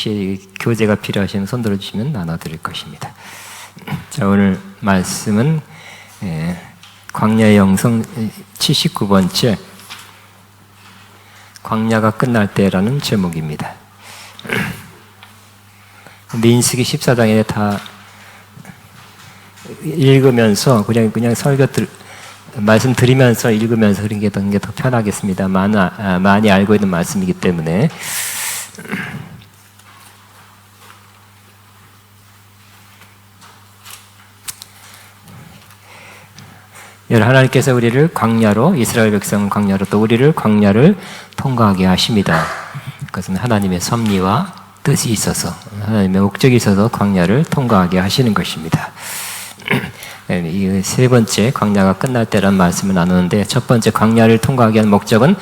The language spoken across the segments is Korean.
혹시 교재가 필요하시면 손 들어주시면 나눠드릴 것입니다. 자, 오늘 말씀은 광야의 영성 79번째 광야가 끝날 때라는 제목입니다. 민수기 14장에 다 읽으면서 그냥 말씀 드리면서 읽으면서 그런 게 더 편하겠습니다. 많이 알고 있는 말씀이기 때문에. 하나님께서 우리를 광야로, 이스라엘 백성은 광야로, 또 우리를 광야를 통과하게 하십니다. 그것은 하나님의 섭리와 뜻이 있어서, 하나님의 목적이 있어서 광야를 통과하게 하시는 것입니다. 이 세 번째 광야가 끝날 때라는 말씀을 나누는데, 첫 번째 광야를 통과하게 하는 목적은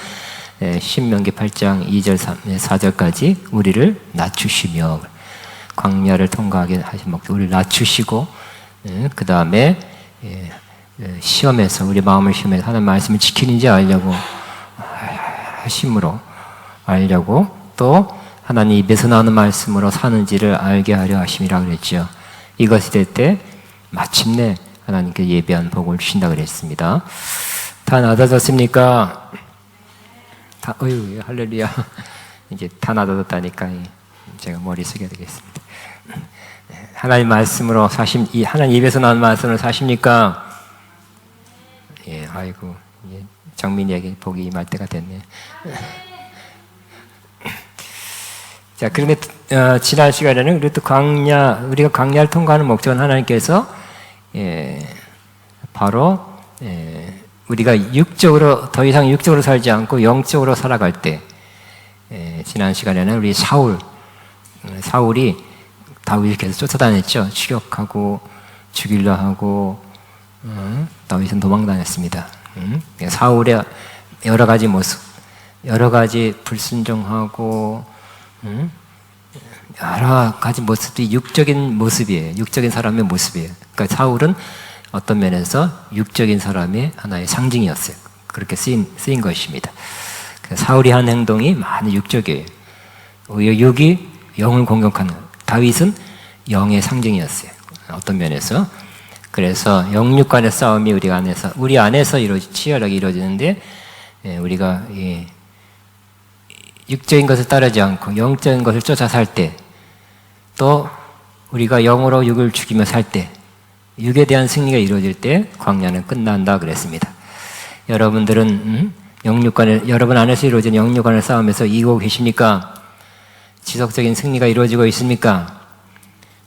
신명기 8장 2절 4절까지 우리를 낮추시며, 광야를 통과하게 하신 목적, 우리를 낮추시고, 그 다음에 시험에서, 우리 마음을 시험해서 하나님 말씀을 지키는지 알려고 하심으로 알려고, 또 하나님 입에서 나오는 말씀으로 사는지를 알게 하려 하심이라 그랬죠. 이것이 될 때 마침내 하나님께 예비한 복을 주신다 그랬습니다. 다 낮아졌습니까? 할렐루야. 이제 다 낮아졌다니까 제가 머리 숙여야 되겠습니다. 하나님 말씀으로 하나님 입에서 나오는 말씀으로 사십니까? 예, 아이고, 정민이에게 복이 임할 때가 됐네. 자, 그런데 지난 시간에는 우리가 광야를 통과하는 목적은 하나님께서 바로 우리가 더 이상 육적으로 살지 않고 영적으로 살아갈 때, 지난 시간에는 우리 사울이 다윗을 계속 쫓아다녔죠. 추격하고 죽이려 하고 다윗은 도망다녔습니다. 사울의 여러 가지 모습, 여러 가지 불순종하고 여러 가지 모습이 육적인 모습이에요. 육적인 사람의 모습이에요. 그러니까 사울은 어떤 면에서 육적인 사람의 하나의 상징이었어요. 그렇게 쓰인 것입니다. 사울이 한 행동이 많이 육적이에요. 육이 영을 공격하는, 다윗은 영의 상징이었어요. 어떤 면에서. 그래서 영육 간의 싸움이 우리 안에서 치열하게 이루어지는데, 우리가 육적인 것을 따르지 않고 영적인 것을 쫓아 살 때, 또 우리가 영으로 육을 죽이며 살 때, 육에 대한 승리가 이루어질 때 광야는 끝난다 그랬습니다. 여러분들은 여러분 안에서 이루어지는 영육 간의 싸움에서 이기고 계십니까? 지속적인 승리가 이루어지고 있습니까?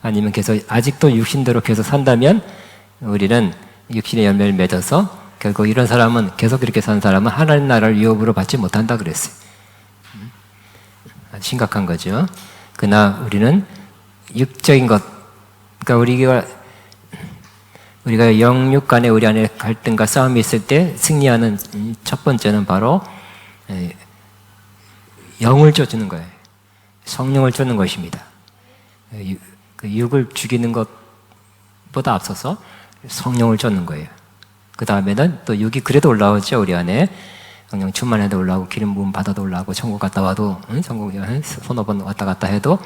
아니면 계속 아직도 육신대로 계속 산다면 우리는 육신의 열매를 맺어서 결국 이런 사람은, 계속 이렇게 사는 사람은 하나님 나라를 유업으로 받지 못한다 그랬어요. 심각한 거죠. 그러나 우리는 육적인 것, 그러니까 우리가 영육 간에 우리 안에 갈등과 싸움이 있을 때 승리하는 첫 번째는 바로 영을 쫓는 거예요. 성령을 쫓는 것입니다. 그 육을 죽이는 것보다 앞서서 성령을 쫓는 거예요. 그 다음에는 또 육이 그래도 올라오죠. 우리 안에 성령 충만해도 올라오고 기름 부음 받아도 올라오고 천국 갔다 와도 천국 서너 번 왔다 갔다 해도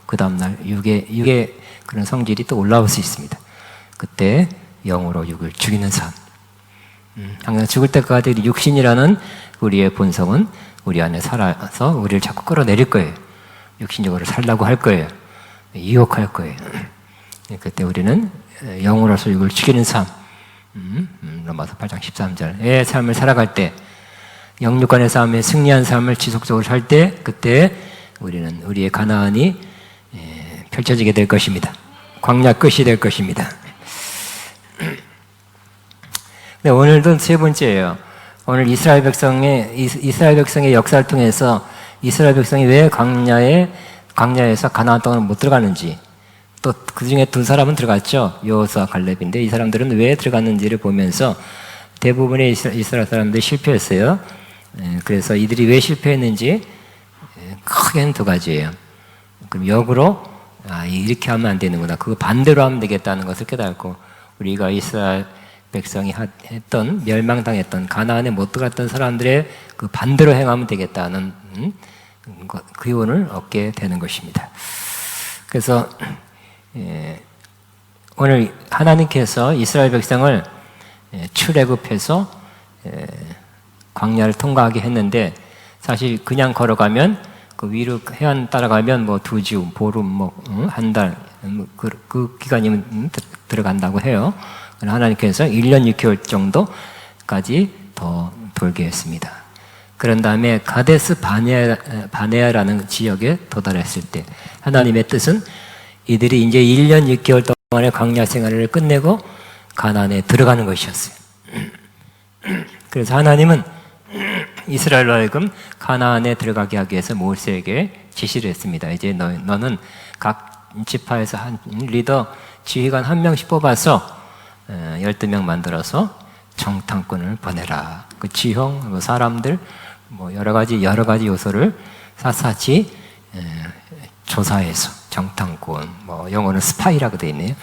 그 다음날 육의 그런 성질이 또 올라올 수 있습니다. 그때 영으로 육을 죽이는 삶. 항상 죽을 때까지 육신이라는 우리의 본성은 우리 안에 살아서 우리를 자꾸 끌어내릴 거예요. 육신적으로 살라고 할 거예요. 유혹할 거예요. 그때 우리는 영으로서 육을 죽이는 삶. 로마서 8장 13절의 삶을 살아갈 때, 영육 간의 싸움에 승리한 삶을 지속적으로 살 때, 그때 우리는 우리의 가나안이 펼쳐지게 될 것입니다. 광야 끝이 될 것입니다. 네, 오늘도 세 번째예요. 오늘 이스라엘 백성의 역사를 통해서 이스라엘 백성이 왜 광야에서 가나안 땅을 못 들어가는지, 또 그 중에 두 사람은 들어갔죠. 여호수아 갈렙인데 이 사람들은 왜 들어갔는지를 보면서 대부분의 이스라엘 사람들이 실패했어요. 그래서 이들이 왜 실패했는지 크게는 두 가지예요. 그럼 역으로 이렇게 하면 안 되는구나, 그거 반대로 하면 되겠다는 것을 깨닫고, 우리가 이스라엘 백성이 했던, 멸망당했던, 가나안에 못 들어갔던 사람들의 그 반대로 행하면 되겠다는 교훈을 얻게 되는 것입니다. 그래서 오늘 하나님께서 이스라엘 백성을 출애굽해서 광야를 통과하게 했는데 사실 그냥 걸어가면 그 위로 해안 따라가면 뭐 2주, 보름, 한 달, 그 기간이면 들어간다고 해요. 하나님께서 1년 6개월 정도까지 더 돌게 했습니다. 그런 다음에 가데스 바네아라는 지역에 도달했을 때 하나님의 뜻은 이들이 이제 1년 6개월 동안의 광야 생활을 끝내고 가나안에 들어가는 것이었어요. 그래서 하나님은 이스라엘로 하여금 가나안에 들어가게 하기 위해서 모세에게 지시를 했습니다. 이제 너는 각 지파에서 한 리더 지휘관 한 명씩 뽑아서 12명 만들어서 정탐꾼을 보내라. 그 지형, 사람들, 여러 가지 요소를 샅샅이 조사해서 정탐꾼, 영어는 스파이라고 되어 있네요.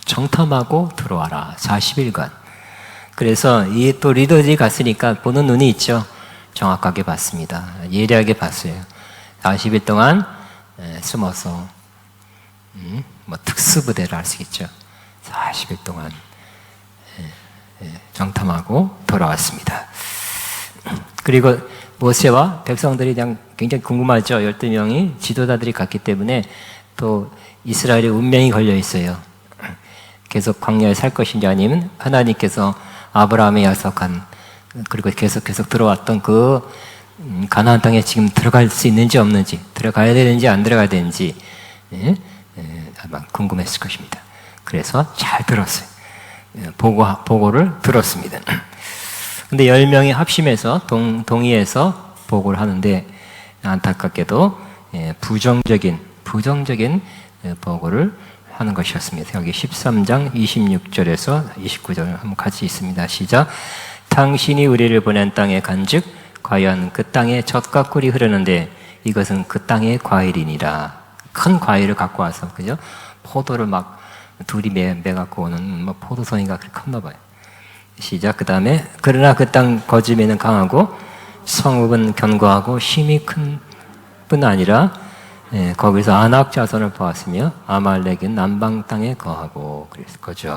정탐하고 들어와라. 40일간. 그래서 이 또 리더들이 갔으니까 보는 눈이 있죠. 정확하게 봤습니다. 예리하게 봤어요. 40일 동안 숨어서 특수부대를 할 수 있죠. 40일 동안 정탐하고 돌아왔습니다. 그리고 모세와 백성들이 그냥 굉장히 궁금하죠. 12명이 지도자들이 갔기 때문에 또 이스라엘의 운명이 걸려 있어요. 계속 광야에 살 것인지 아니면 하나님께서 아브라함에 약속한 그리고 계속 들어왔던 그 가나안 땅에 지금 들어갈 수 있는지 없는지, 들어가야 되는지 안 들어가야 되는지 아마 궁금했을 것입니다. 그래서 잘 들었어요. 보고를 들었습니다. 근데 10명이 합심해서 동의해서 보고를 하는데 안타깝게도 부정적인 보고를 하는 것이었습니다. 여기 13장 26절에서 29절 한번 같이 있습니다. 시작. 당신이 우리를 보낸 땅에 간즉 과연 그 땅에 젖과 꿀이 흐르는데 이것은 그 땅의 과일이니라. 큰 과일을 갖고 와서 그죠? 포도를 막 둘이 매갖고 오는 포도송이가 그렇게 컸나 봐요. 시작. 그 다음에 그러나 그 땅 거짓에는 강하고 성읍은 견고하고 힘이 큰 뿐 아니라 거기서 아낙 자손을 보았으며 아말렉은 남방 땅에 거주하고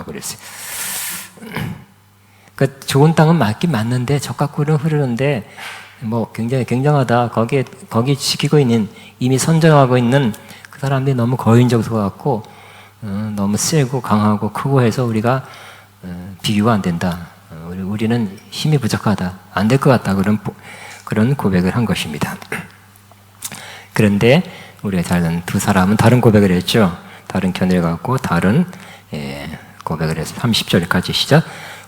그랬어요. 그 좋은 땅은 맞긴 맞는데 젖과 꿀은 흐르는데 굉장히 굉장하다. 거기 지키고 있는 이미 선정하고 있는 그 사람들이 너무 거인적소 같고 너무 세고 강하고 크고 해서 우리가 비교가 안 된다. 우리는 힘이 부족하다. 안 될 것 같다. 그런 고백을 한 것입니다. 그런데 우리가 잘 아는 두 사람은 다른 고백을 했죠. 다른 견해를 갖고 다른 고백을 해서 30절까지 시작.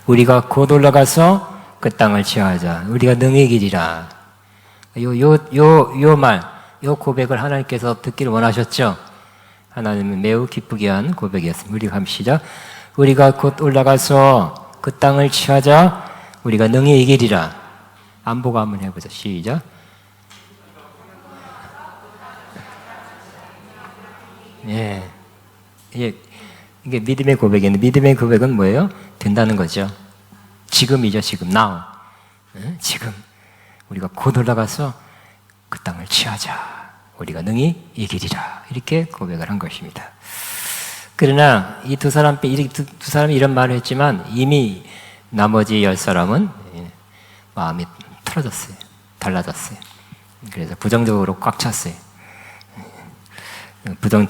우리가 곧 올라가서 그 땅을 취하자. 우리가 능히 이기리라. 요 고백을 하나님께서 듣기를 원하셨죠. 하나님은 매우 기쁘게 한 고백이었습니다. 우리가 한번 시작. 우리가 곧 올라가서 그 땅을 취하자. 우리가 능히 이기리라. 안 보고 한번 해보자. 시작. 이게 믿음의 고백인데 믿음의 고백은 뭐예요? 된다는 거죠. 지금이죠. 지금 now. 지금 우리가 곧 올라가서 그 땅을 취하자. 우리가 능히 이기리라. 이렇게 고백을 한 것입니다. 그러나 이 두 사람이 이런 말을 했지만 이미 나머지 10사람은 마음이 틀어졌어요. 달라졌어요. 그래서 부정적으로 꽉 찼어요.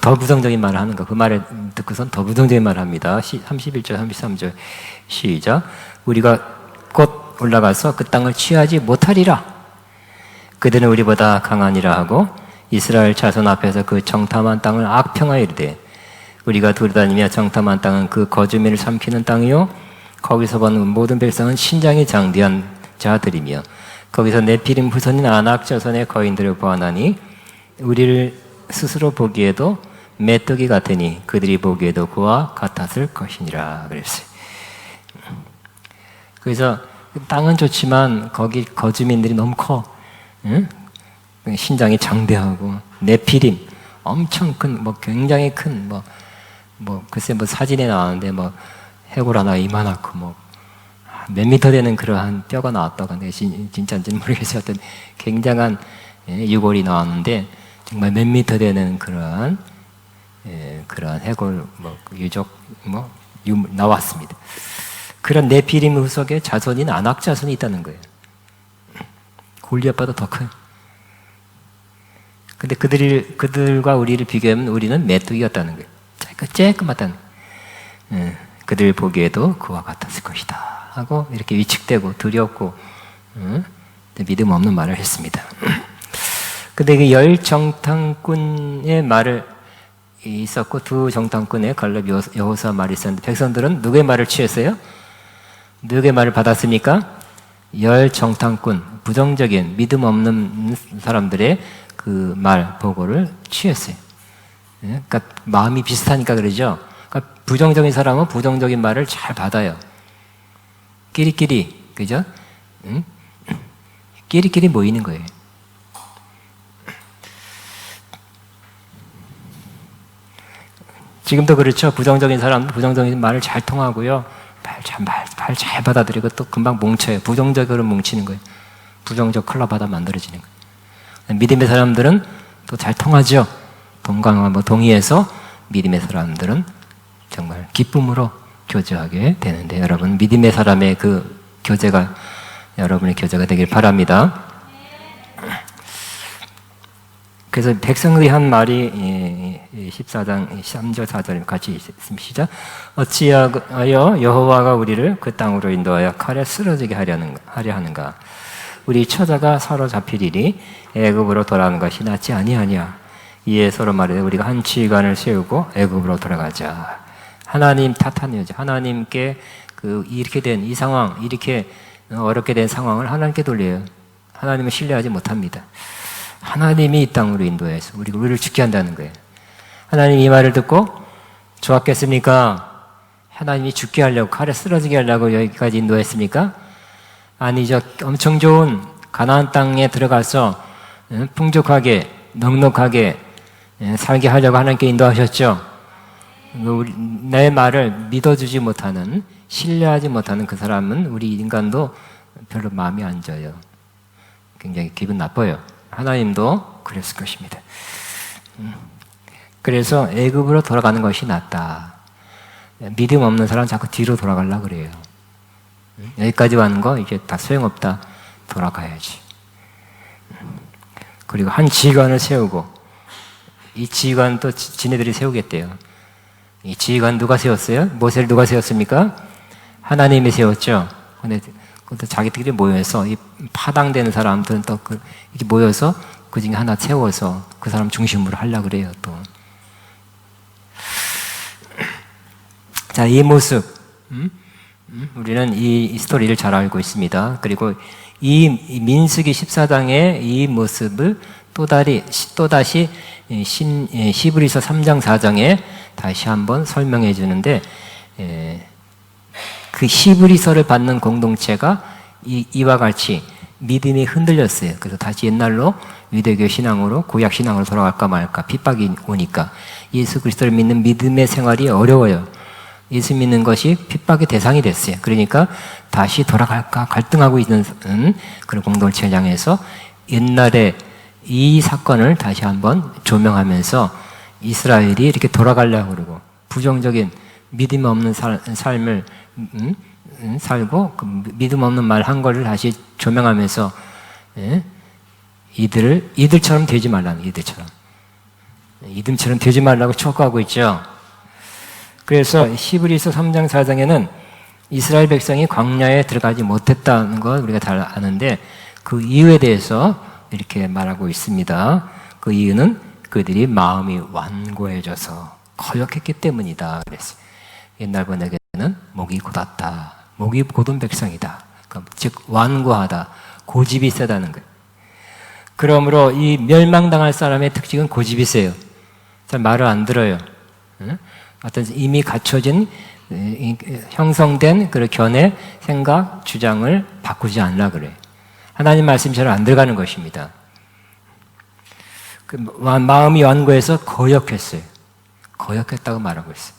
더 부정적인 말을 하는 거. 그 말을 듣고선 더 부정적인 말을 합니다. 31절, 33절 시작. 우리가 곧 올라가서 그 땅을 취하지 못하리라. 그들은 우리보다 강하니라 하고 이스라엘 자손 앞에서 그 정탐한 땅을 악평하여 이르되 우리가 돌아다니며 정탐한 땅은 그 거주민을 삼키는 땅이요 거기서 본 모든 백성은 신장이 장대한 자들이며 거기서 네피림 후손인 아낙 자손의 거인들을 보아나니 우리를 스스로 보기에도 메뚜기 같으니 그들이 보기에도 그와 같았을 것이니라 그랬어요. 그래서 땅은 좋지만 거기 거주민들이 너무 커. 응? 신장이 장대하고 네피림 엄청 큰 굉장히 큰 글쎄 사진에 나왔는데 해골 하나 이만하고 몇 미터 되는 그러한 뼈가 나왔다고 하는데 진짜인지는 모르겠어요. 어떤 굉장한 유골이 나왔는데 정말 몇 미터 되는 그런 해골 유적 나왔습니다. 그런 네피림 후속에 자손인 아낙 자손이 있다는 거예요. 골리앗보다 더 커요. 근데 그들과 우리를 비교하면 우리는 메뚜기였다는 거예요. 쬐끔하다는 거예요. 그들 보기에도 그와 같았을 것이다 하고 이렇게 위축되고 두렵고 믿음 없는 말을 했습니다. 근데 그 열 정탐꾼의 말을 있었고 두 정탐꾼의 갈렙 여호수아 말이 있었는데 백성들은 누구의 말을 취했어요? 누구의 말을 받았습니까? 열 정탐꾼, 부정적인 믿음 없는 사람들의 그 말 보고를 취했어요. 그러니까 마음이 비슷하니까 그러죠. 그러니까 부정적인 사람은 부정적인 말을 잘 받아요. 끼리끼리, 그죠? 끼리끼리 모이는 거예요. 지금도 그렇죠. 부정적인 사람도 부정적인 말을 잘 통하고요. 말 잘 받아들이고 또 금방 뭉쳐요. 부정적으로 뭉치는 거예요. 부정적 클럽하다 만들어지는 거예요. 믿음의 사람들은 또 잘 통하죠. 동의해서 믿음의 사람들은 정말 기쁨으로 교제하게 되는데 여러분 믿음의 사람의 그 교제가 여러분의 교제가 되길 바랍니다. 그래서 백성들이 한 말이 14장 3절 4절 같이 있습니다. 시작. 어찌하여 여호와가 우리를 그 땅으로 인도하여 칼에 쓰러지게 하려 하는가? 우리 처자가 사로잡히리니 애굽으로 돌아가는 것이 낫지 아니하냐? 이에 서로 말해 우리가 한 지휘관을 세우고 애굽으로 돌아가자. 하나님 탓하는 여자. 하나님께 이렇게 된 이 상황, 이렇게 어렵게 된 상황을 하나님께 돌려요. 하나님을 신뢰하지 못합니다. 하나님이 이 땅으로 인도해서 우리를 죽게 한다는 거예요. 하나님 이 말을 듣고 좋았겠습니까? 하나님이 죽게 하려고 칼에 쓰러지게 하려고 여기까지 인도했습니까? 아니죠. 엄청 좋은 가나안 땅에 들어가서 풍족하게 넉넉하게 살게 하려고 하나님께 인도하셨죠. 내 말을 믿어주지 못하는 신뢰하지 못하는 그 사람은 우리 인간도 별로 마음이 안 져요. 굉장히 기분 나빠요. 하나님도 그랬을 것입니다. 그래서 애굽으로 돌아가는 것이 낫다. 믿음 없는 사람은 자꾸 뒤로 돌아가려고 그래요. 여기까지 왔는 거 이제 다 소용없다. 돌아가야지. 그리고 한 지휘관을 세우고 이 지휘관 또 지네들이 세우겠대요. 이 지휘관 누가 세웠어요? 모세를 누가 세웠습니까? 하나님이 세웠죠. 근데 자기들끼리 모여서 이 파당되는 사람들은 또 이렇게 모여서 그 중에 하나 세워서 그 사람 중심으로 하려고 그래요, 또. 자, 이 모습. 우리는 이 스토리를 잘 알고 있습니다. 그리고 이 민수기 14장의 이 모습을 또다시 히브리서 3장 4장에 다시 한번 설명해 주는데 그 히브리서를 받는 공동체가 이와 같이 믿음이 흔들렸어요. 그래서 다시 옛날로 유대교 신앙으로 구약 신앙으로 돌아갈까 말까 핍박이 오니까 예수 그리스도를 믿는 믿음의 생활이 어려워요. 예수 믿는 것이 핍박의 대상이 됐어요. 그러니까 다시 돌아갈까 갈등하고 있는 그런 공동체를 향해서 옛날에 이 사건을 다시 한번 조명하면서 이스라엘이 이렇게 돌아가려고 그러고 부정적인 믿음 없는 삶을 살고 그 믿음 없는 말 한 거를 다시 조명하면서 이들처럼 되지 말라는 이들처럼 되지 말라고 촉구하고 있죠. 그래서 히브리서 3장 4장에는 이스라엘 백성이 광야에 들어가지 못했다는 걸 우리가 잘 아는데 그 이유에 대해서 이렇게 말하고 있습니다. 그 이유는 그들이 마음이 완고해져서 거역했기 때문이다 그랬어요. 옛날 번역에는 목이 곧았다. 목이 곧은 백성이다. 즉 완고하다. 고집이 세다는 거예요. 그러므로 이 멸망당할 사람의 특징은 고집이 세요. 잘 말을 안 들어요. 어떤 이미 갖춰진 형성된 그런 견해, 생각, 주장을 바꾸지 않으려고 그래요. 하나님 말씀처럼 안 들어가는 것입니다. 마음이 완고해서 거역했어요. 거역했다고 말하고 있어요.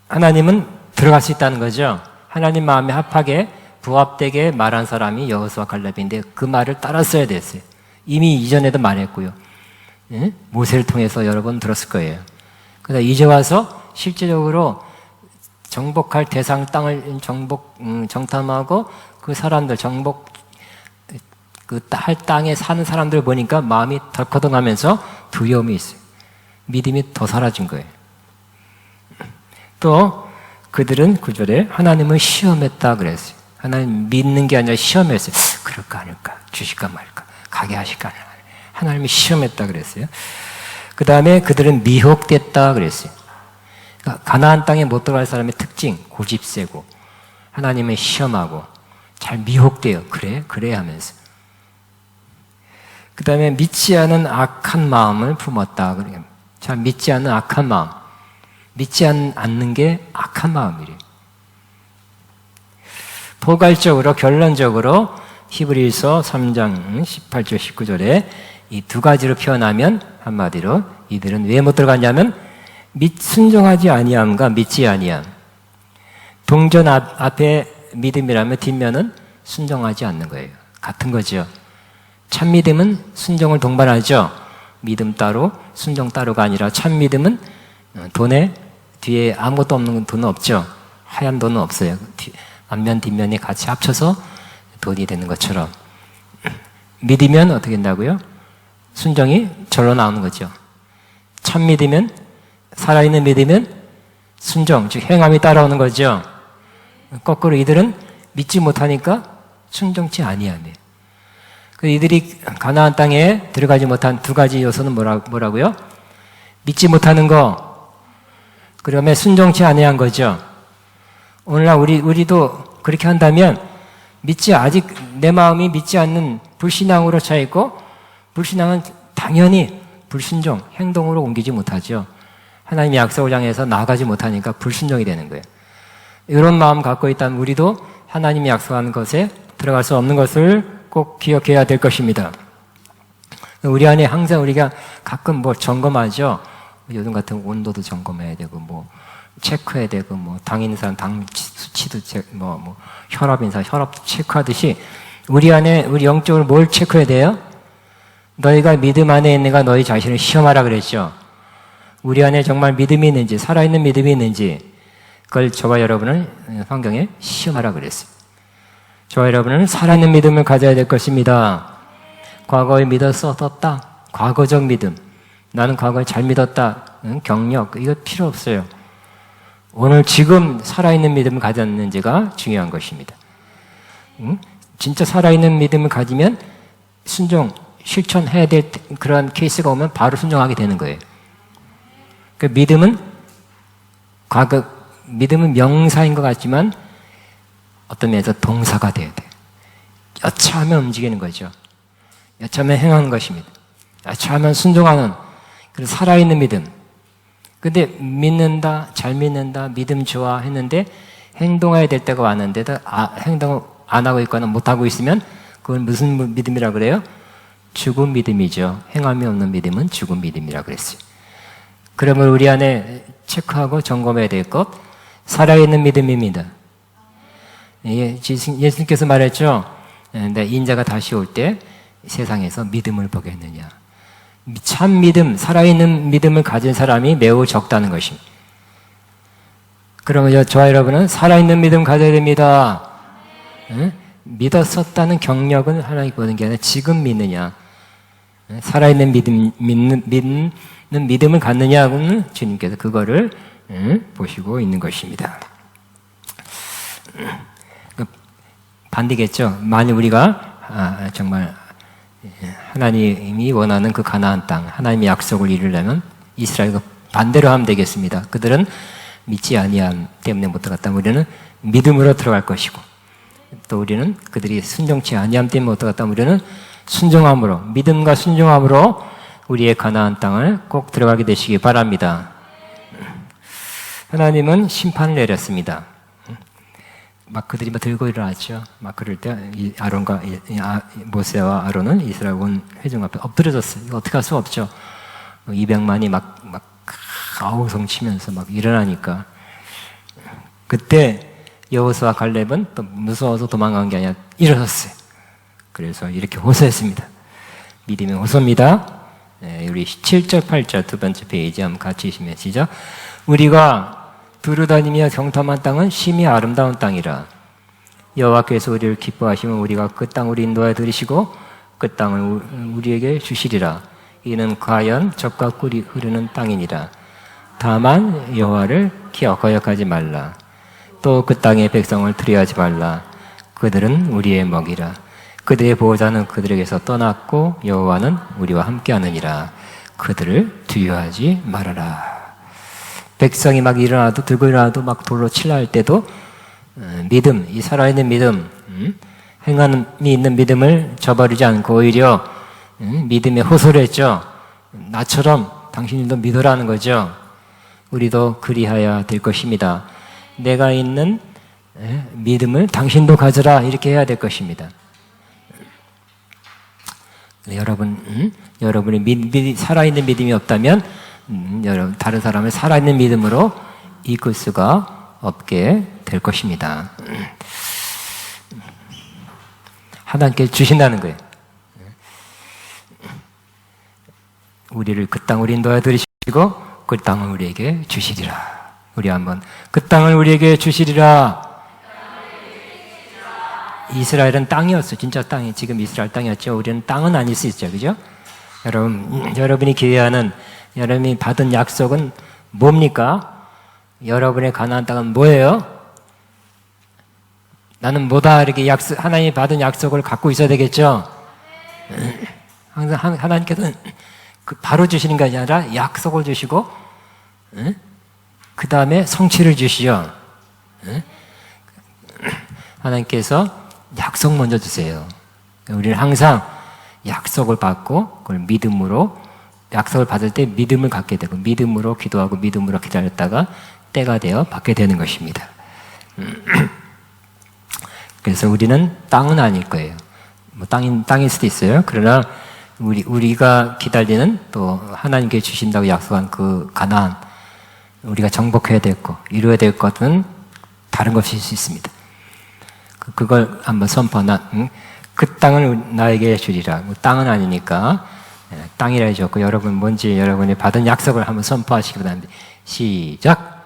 하나님은 들어갈 수 있다는 거죠. 하나님 마음에 합하게 부합되게 말한 사람이 여호수아 갈렙인데 그 말을 따랐어야 됐어요. 이미 이전에도 말했고요. 예? 모세를 통해서 여러 번 들었을 거예요. 그러다 이제 와서 실제적으로 정복할 대상 땅을 정탐하고 그 사람들 할 땅에 사는 사람들 보니까 마음이 덜커덩하면서 두려움이 있어요. 믿음이 더 사라진 거예요. 또 그들은 9절에 하나님을 시험했다 그랬어요. 하나님 믿는 게 아니라 시험했어요. 그럴까 아닐까? 주실까 말까? 가게 하실까 아닐까? 하나님이 시험했다 그랬어요. 그 다음에 그들은 미혹됐다 그랬어요. 그러니까 가나안 땅에 못 들어갈 사람의 특징, 고집 세고 하나님을 시험하고 잘 미혹돼요. 그래 하면서. 그 다음에 믿지 않은 악한 마음을 품었다. 잘 믿지 않는 악한 마음. 믿지 않는 게 악한 마음이래요. 포괄적으로 결론적으로 히브리서 3장 18절 19절에 이 두 가지로 표현하면 한마디로 이들은 왜 못 들어갔냐면 순종하지 아니함과 믿지 아니함. 동전 앞에 믿음이라면 뒷면은 순종하지 않는 거예요. 같은 거죠. 참 믿음은 순종을 동반하죠. 믿음 따로 순종 따로가 아니라 참 믿음은 돈에 뒤에 아무것도 없는 돈은 없죠. 하얀 돈은 없어요. 앞면 뒷면이 같이 합쳐서 돈이 되는 것처럼 믿으면 어떻게 된다고요? 순종이 절로 나오는 거죠. 참 믿으면 살아있는 믿으면 순종, 즉 행함이 따라오는 거죠. 거꾸로 이들은 믿지 못하니까 순종치 아니하네. 이들이 가나안 땅에 들어가지 못한 두 가지 요소는 뭐라고요? 믿지 못하는 거, 그러면 순종치 아니한 거죠. 오늘날 우리도 그렇게 한다면 아직 내 마음이 믿지 않는 불신앙으로 차 있고, 불신앙은 당연히 불순종, 행동으로 옮기지 못하죠. 하나님의 약속을 향해서 나아가지 못하니까 불순종이 되는 거예요. 이런 마음 갖고 있다면 우리도 하나님이 약속하는 것에 들어갈 수 없는 것을 꼭 기억해야 될 것입니다. 우리 안에 항상 우리가 가끔 점검하죠. 요즘 같은 온도도 점검해야 되고, 체크해야 되고, 당 있는 사람 당 수치도 혈압 있는 사람 혈압도 체크하듯이 우리 안에 우리 영적으로 뭘 체크해야 돼요? 너희가 믿음 안에 있는가 너희 자신을 시험하라 그랬죠. 우리 안에 정말 믿음이 있는지, 살아있는 믿음이 있는지, 그걸 저와 여러분을 성경에 시험하라 그랬어요. 저와 여러분은 살아있는 믿음을 가져야 될 것입니다. 과거에 믿었었다. 과거적 믿음. 나는 과거에 잘 믿었다. 경력. 이거 필요 없어요. 오늘 지금 살아있는 믿음을 가졌는지가 중요한 것입니다. 진짜 살아있는 믿음을 가지면 순종, 실천해야 될 그런 케이스가 오면 바로 순종하게 되는 거예요. 그 믿음은 명사인 것 같지만 어떤 면에서 동사가 돼야 돼. 여차하면 움직이는 거죠. 여차하면 행하는 것입니다. 여차하면 순종하는 그런 살아있는 믿음. 근데 믿는다, 잘 믿는다, 믿음 좋아 했는데 행동해야 될 때가 왔는데도 행동을 안 하고 있거나 못 하고 있으면 그건 무슨 믿음이라 그래요? 죽은 믿음이죠. 행함이 없는 믿음은 죽은 믿음이라 그랬어요. 그러면 우리 안에 체크하고 점검해야 될 것, 살아있는 믿음입니다. 예수님께서 말했죠. 내 인자가 다시 올 때 세상에서 믿음을 보겠느냐. 참 믿음, 살아있는 믿음을 가진 사람이 매우 적다는 것입니다. 그러면 저와 여러분은 살아있는 믿음 가져야 됩니다. 믿었었다는 경력은 하나님 보는 게 아니라 지금 믿느냐. 살아있는 믿는 믿음을 갖느냐고는 주님께서 그거를 보시고 있는 것입니다. 반대겠죠. 만약 우리가 정말 하나님이 원하는 그 가나안 땅, 하나님의 약속을 이루려면 이스라엘과 반대로 하면 되겠습니다. 그들은 믿지 아니함 때문에 못 들어갔다면 우리는 믿음으로 들어갈 것이고, 또 우리는 그들이 순종치 아니함 때문에 못 들어갔다면 우리는 순종함으로, 믿음과 순종함으로 우리의 가나안 땅을 꼭 들어가게 되시기 바랍니다. 하나님은 심판을 내렸습니다. 막 그들이 들고 일어났죠. 막 그럴 때 아론과 모세와 아론은 이스라엘 온 회중 앞에 엎드려졌어요. 이거 어떻게 할 수 없죠. 200만이 막 아우성 치면서 막 일어나니까 그때 여호수아 갈렙은 또 무서워서 도망간 게 아니라 일어섰어요. 그래서 이렇게 호소했습니다. 믿음의 호소입니다. 우리 7절, 8절 두 번째 페이지 한번 같이 읽으면 시작. 우리가 두루다니며 경탐한 땅은 심히 아름다운 땅이라. 여호와께서 우리를 기뻐하시면 우리가 그 땅을 인도하여 들이시고 그 땅을 우리에게 주시리라. 이는 과연 젖과 꿀이 흐르는 땅이니라. 다만 여호와를 거역하지 말라. 또 그 땅의 백성을 두려워하지 말라. 그들은 우리의 먹이라. 그들의 보호자는 그들에게서 떠났고 여호와는 우리와 함께하느니라. 그들을 두려워하지 말아라. 백성이 막 일어나도 들고 일어나도 막 돌로 칠라 할 때도 믿음, 이 살아있는 믿음, 행함이 있는 믿음을 저버리지 않고 오히려 믿음의 호소를 했죠. 나처럼 당신들도 믿으라는 거죠. 우리도 그리하여야 될 것입니다. 내가 있는 믿음을 당신도 가져라, 이렇게 해야 될 것입니다. 여러분이 살아있는 믿음이 없다면 다른 사람을 살아있는 믿음으로 이끌 수가 없게 될 것입니다. 하나님께 주신다는 거예요. 우리를 그 땅을 인도하여 들이시고 그 땅을 우리에게 주시리라. 우리 한번 그 땅을 우리에게 주시리라. 이스라엘은 땅이었어요. 진짜 땅이 지금 이스라엘 땅이었죠. 우리는 땅은 아닐 수 있죠. 그죠? 여러분이 기대하는, 여러분이 받은 약속은 뭡니까? 여러분의 가나안 땅은 뭐예요? 나는 뭐다, 이렇게 하나님이 받은 약속을 갖고 있어야 되겠죠? 항상 하나님께서는 바로 주시는 게 아니라 약속을 주시고, 그 다음에 성취를 주시죠. 하나님께서 약속 먼저 주세요. 우리는 항상 약속을 받고 그걸 믿음으로, 약속을 받을 때 믿음을 갖게 되고 믿음으로 기도하고 믿음으로 기다렸다가 때가 되어 받게 되는 것입니다. 그래서 우리는 땅은 아닐 거예요. 뭐 땅일 수도 있어요. 그러나 우리가 기다리는, 또 하나님께 주신다고 약속한 그 가나안, 우리가 정복해야 될 것, 이루어야 될 것은 다른 것일 수 있습니다. 그걸 한번 선포하나, 그 땅을 나에게 주리라. 뭐 땅은 아니니까 땅이라 해줬고, 여러분 뭔지 여러분이 받은 약속을 한번 선포하시기 바랍니다. 시작.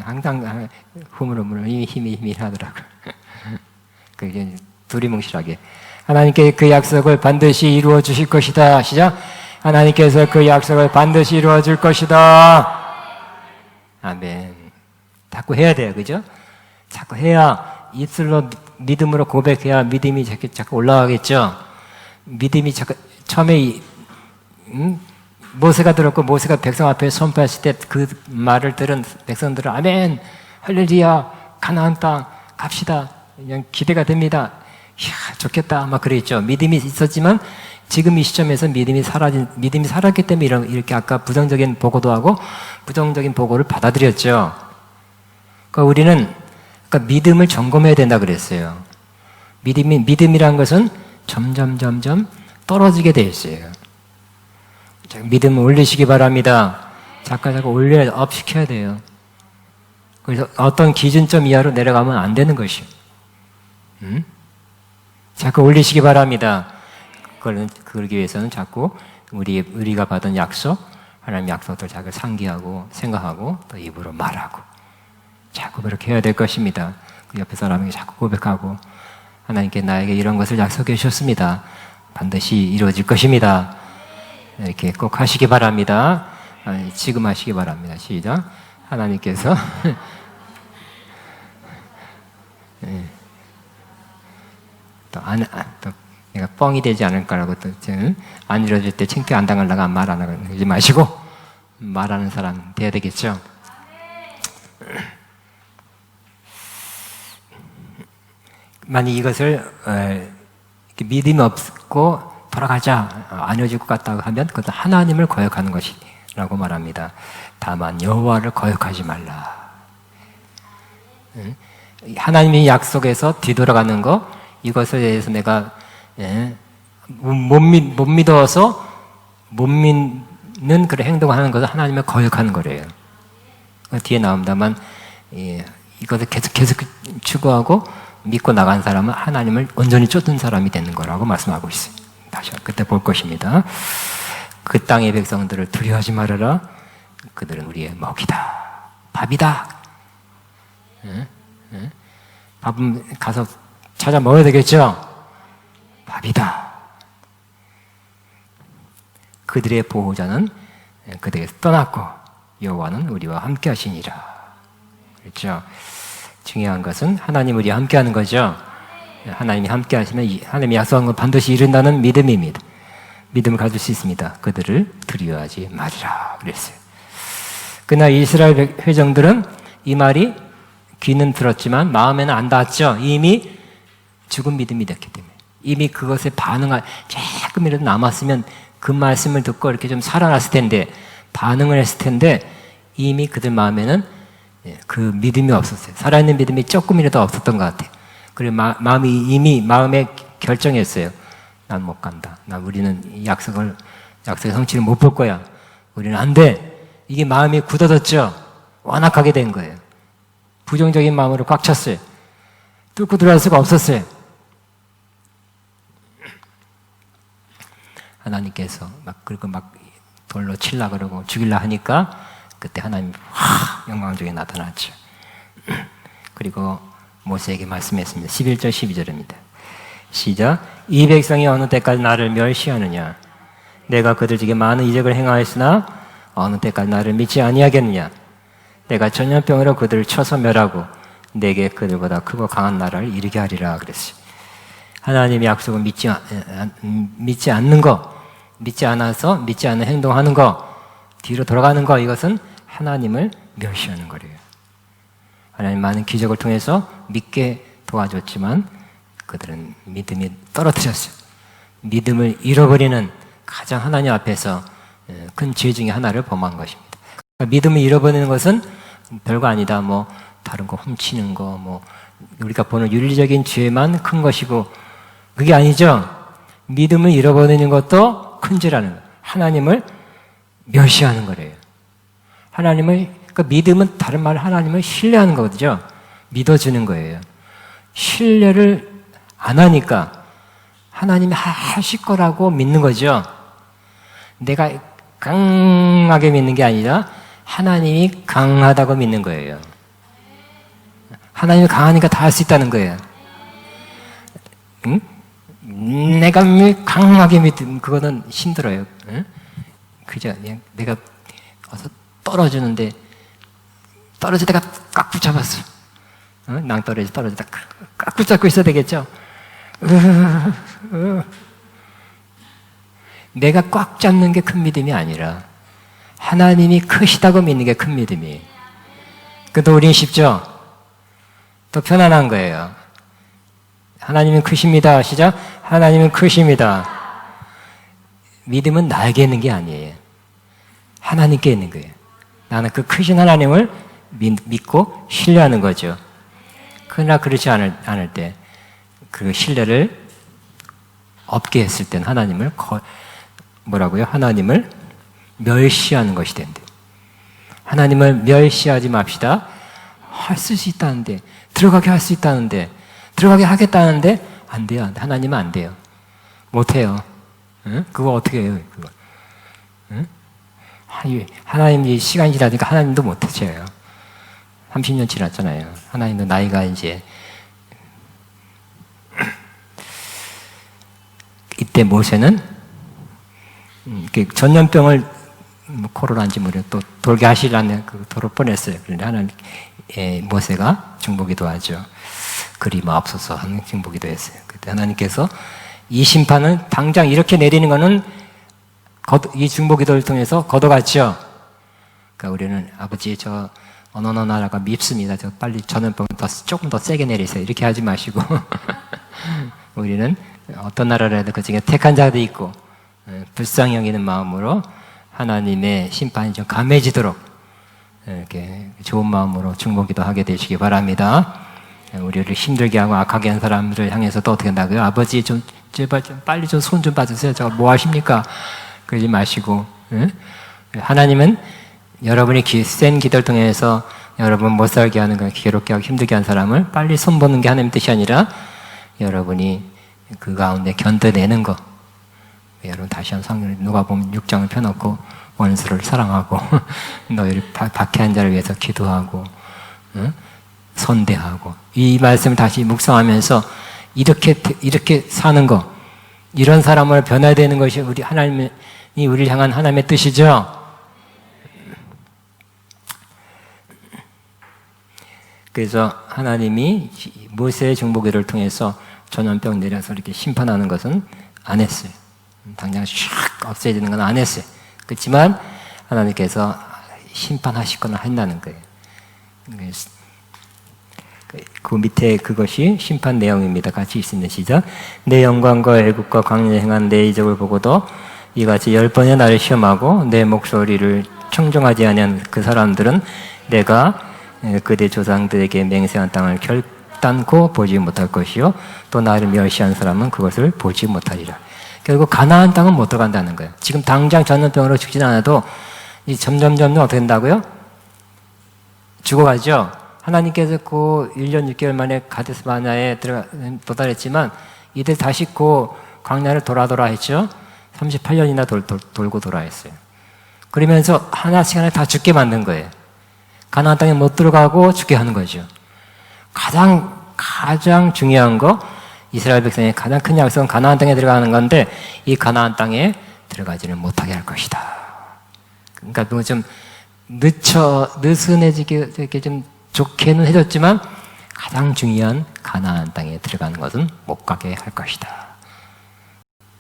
항상 흐물흐물 힘이 하더라고요. 그게 두리뭉실하게 하나님께 그 약속을 반드시 이루어 주실 것이다. 시작. 하나님께서 그 약속을 반드시 이루어 줄 것이다. 아멘. 자꾸 해야 돼요. 그죠? 자꾸 해야, 입술로 믿음으로 고백해야 믿음이 자꾸 올라가겠죠? 믿음이 자꾸, 처음에, 모세가 들었고, 모세가 백성 앞에 선포했을 때 그 말을 들은 백성들은, 아멘! 할렐루야! 가나안 땅 갑시다. 그냥 기대가 됩니다. 이야, 좋겠다. 막 그랬죠. 믿음이 있었지만, 지금 이 시점에서 믿음이 살았기 때문에 이렇게 아까 부정적인 보고도 하고, 부정적인 보고를 받아들였죠. 그러니까 우리는 믿음을 점검해야 된다 그랬어요. 믿음이란 것은 점점 떨어지게 돼 있어요. 믿음을 올리시기 바랍니다. 자꾸 업 시켜야 돼요. 그래서 어떤 기준점 이하로 내려가면 안 되는 것이요. 자꾸 올리시기 바랍니다. 그러기 위해서는 자꾸 우리가 받은 약속, 하나님 약속들 자꾸 상기하고 생각하고 또 입으로 말하고 자꾸 그렇게 해야 될 것입니다. 그 옆에 사람에게 자꾸 고백하고, 하나님께 나에게 이런 것을 약속해 주셨습니다. 반드시 이루어질 것입니다. 이렇게 꼭 하시기 바랍니다. 지금 하시기 바랍니다. 시작. 하나님께서 또 내가 뻥이 되지 않을까라고 또 안 이루어질 때 창피해 안 당하려고 말 안 하지 마시고 말하는 사람 돼야 되겠죠. 만약 이것을 믿음이 없고 돌아가자, 안 이루어질 것 같다고 하면 그것은 하나님을 거역하는 것이라고 말합니다. 다만 여호와를 거역하지 말라. 하나님의 약속에서 뒤돌아가는 거, 이것에 대해서 내가 못 믿어서 못 믿는 그런 행동을 하는 것은 하나님을 거역하는 거래요. 뒤에 나옵니다만 이것을 계속 추구하고 믿고 나간 사람은 하나님을 온전히 쫓는 사람이 되는 거라고 말씀하고 있어요. 다시 그때 볼 것입니다. 그 땅의 백성들을 두려워하지 말아라. 그들은 우리의 먹이다. 밥이다. 밥은 가서 찾아 먹어야 되겠죠? 밥이다. 그들의 보호자는 그들에게서 떠났고 여호와는 우리와 함께 하시니라. 그렇죠? 중요한 것은 하나님 우리와 함께 하는 거죠. 하나님이 함께 하시면 하나님이 약속한 건 반드시 이룬다는 믿음입니다. 믿음을 가질 수 있습니다. 그들을 두려워하지 말이라 그랬어요. 그러나 이스라엘 회정들은 이 말이 귀는 들었지만 마음에는 안 닿았죠. 이미 죽은 믿음이 됐기 때문에. 이미 그것에 반응할 조금이라도 남았으면 그 말씀을 듣고 이렇게 좀 살아났을 텐데, 반응을 했을 텐데 이미 그들 마음에는 그 믿음이 없었어요. 살아있는 믿음이 조금이라도 없었던 것 같아요. 그리고 마음이 이미 마음에 결정했어요. 난 못 간다. 우리는 약속의 성취를 못 볼 거야. 우리는 안 돼. 이게 마음이 굳어졌죠. 완악하게 된 거예요. 부정적인 마음으로 꽉 찼어요. 뚫고 들어갈 수가 없었어요. 하나님께서 그리고 돌로 칠라 그러고 죽일라 하니까 그때 하나님이 영광적에 나타났죠. 그리고 모세에게 말씀했습니다. 11절 12절입니다. 시작. 이 백성이 어느 때까지 나를 멸시하느냐? 내가 그들에게 많은 이적을 행하였으나 어느 때까지 나를 믿지 아니하겠느냐? 내가 전염병으로 그들을 쳐서 멸하고 내게 그들보다 크고 강한 나라를 이루게 하리라 그랬어요. 하나님의 약속을 믿지 않는 거, 믿지 않아서 믿지 않는 행동하는 거, 뒤로 돌아가는 거, 이것은 하나님을 멸시하는 거래요. 하나님 많은 기적을 통해서 믿게 도와줬지만 그들은 믿음이 떨어뜨렸어요. 믿음을 잃어버리는 가장 하나님 앞에서 큰 죄 중에 하나를 범한 것입니다. 믿음을 잃어버리는 것은 별거 아니다. 다른 거 훔치는 거, 우리가 보는 윤리적인 죄만 큰 것이고, 그게 아니죠. 믿음을 잃어버리는 것도 큰 죄라는 거예요. 하나님을 멸시하는 거래요. 그러니까 믿음은 다른 말로 하나님을 신뢰하는 거거든요. 믿어주는 거예요. 신뢰를 안 하니까 하나님이 하실 거라고 믿는 거죠. 내가 강하게 믿는 게 아니라 하나님이 강하다고 믿는 거예요. 하나님이 강하니까 다 할 수 있다는 거예요. 응? 내가 강하게 믿으면 그거는 힘들어요. 응? 그죠? 내가 와서 떨어지다가 꽉 붙잡았어. 낭떠러지 떨어지다가 꽉 붙잡고 있어야 되겠죠? 내가 꽉 잡는 게 큰 믿음이 아니라 하나님이 크시다고 믿는 게 큰 믿음이에요. 그래도 우리는 쉽죠? 더 편안한 거예요. 하나님은 크십니다. 시작. 하나님은 크십니다. 믿음은 나에게 있는 게 아니에요. 하나님께 있는 거예요. 나는 그 크신 하나님을 믿고 신뢰하는 거죠. 그러나 그렇지 않을 때 그 신뢰를 없게 했을 땐 하나님을 하나님을 멸시하는 것이 된대요. 하나님을 멸시하지 맙시다. 할 수 있다는데, 들어가게 할 수 있다는데, 들어가게 하겠다는데 안 돼요. 하나님은 안 돼요. 못 해요. 응? 그거 어떻게 해요? 그거. 응? 하나님이 시간이 지나니까 하나님도 못 하셔요. 30년 지났잖아요. 하나님도 나이가 이제 이때 모세는 전염병을 코로나인지 또 돌게 하시려는 돌을 뻔했어요. 그런데 하나님 모세가 중보기도 하죠. 그리 앞서서 하는 중보기도 했어요. 그때 하나님께서 이 심판은 당장 이렇게 내리는 거는 이 중보기도를 통해서 걷어갔죠. 그러니까 우리는 아버지 어느 나라가 밉습니다. 빨리 전염병을 조금 더 세게 내리세요. 이렇게 하지 마시고 우리는 어떤 나라라도 그 중에 택한 자도 있고 불쌍히 여기는 마음으로 하나님의 심판이 좀 감해지도록 이렇게 좋은 마음으로 중보기도 하게 되시기 바랍니다. 우리를 힘들게 하고 악하게 한 사람들을 향해서도 어떻게 한다고요? 아버지 제발 빨리 손 좀 봐주세요. 제가 뭐 하십니까? 그러지 마시고, 하나님은 여러분이 센 기도를 통해서 여러분 못 살게 하는 거, 괴롭게 하고 힘들게 한 사람을 빨리 손보는 게 하나님 뜻이 아니라 여러분이 그 가운데 견뎌내는 거. 여러분 다시 한번 성경을 누가복음 6장을 펴놓고 원수를 사랑하고 너희를 박해한 자를 위해서 기도하고 선대하고 이 말씀을 다시 묵상하면서 이렇게 사는 거, 이런 사람으로 변화야 되는 것이 우리 하나님이 우리를 향한 하나님의 뜻이죠. 그래서 하나님이 모세의 중보기를 통해서 전염병 내려서 이렇게 심판하는 것은 안 했어요. 당장 샥 없애지는 건 안 했어요. 그렇지만 하나님께서 심판하시거나 한다는 거예요. 그 밑에 그것이 심판 내용입니다. 같이 읽습니다. 시작. 내 영광과 애국과 광야에 행한 내 이적을 보고도 이같이 10번의 나를 시험하고 내 목소리를 청종하지 아니한 그 사람들은 내가 그대 조상들에게 맹세한 땅을 결단코 보지 못할 것이요 또 나를 멸시한 사람은 그것을 보지 못하리라. 결국 가나안 땅은 못 들어간다는 거예요. 지금 당장 전염병으로 죽지는 않아도 점점 어떻게 된다고요? 죽어가죠. 하나님께서 그 1년 6개월 만에 가데스 바네아에 도달했지만 이들 다시 그 광야를 돌아 했죠. 38년이나 돌고 돌아 했어요. 그러면서 하나씩 다 죽게 만든 거예요. 가나안 땅에 못 들어가고 죽게 하는 거죠. 가장 중요한 거, 이스라엘 백성의 가장 큰 약속은 가나안 땅에 들어가는 건데 이 가나안 땅에 들어가지를 못하게 할 것이다. 그러니까 뭐 좀 느슨해지게 이렇게 좀 좋게는 해줬지만 가장 중요한 가나안 땅에 들어가는 것은 못 가게 할 것이다.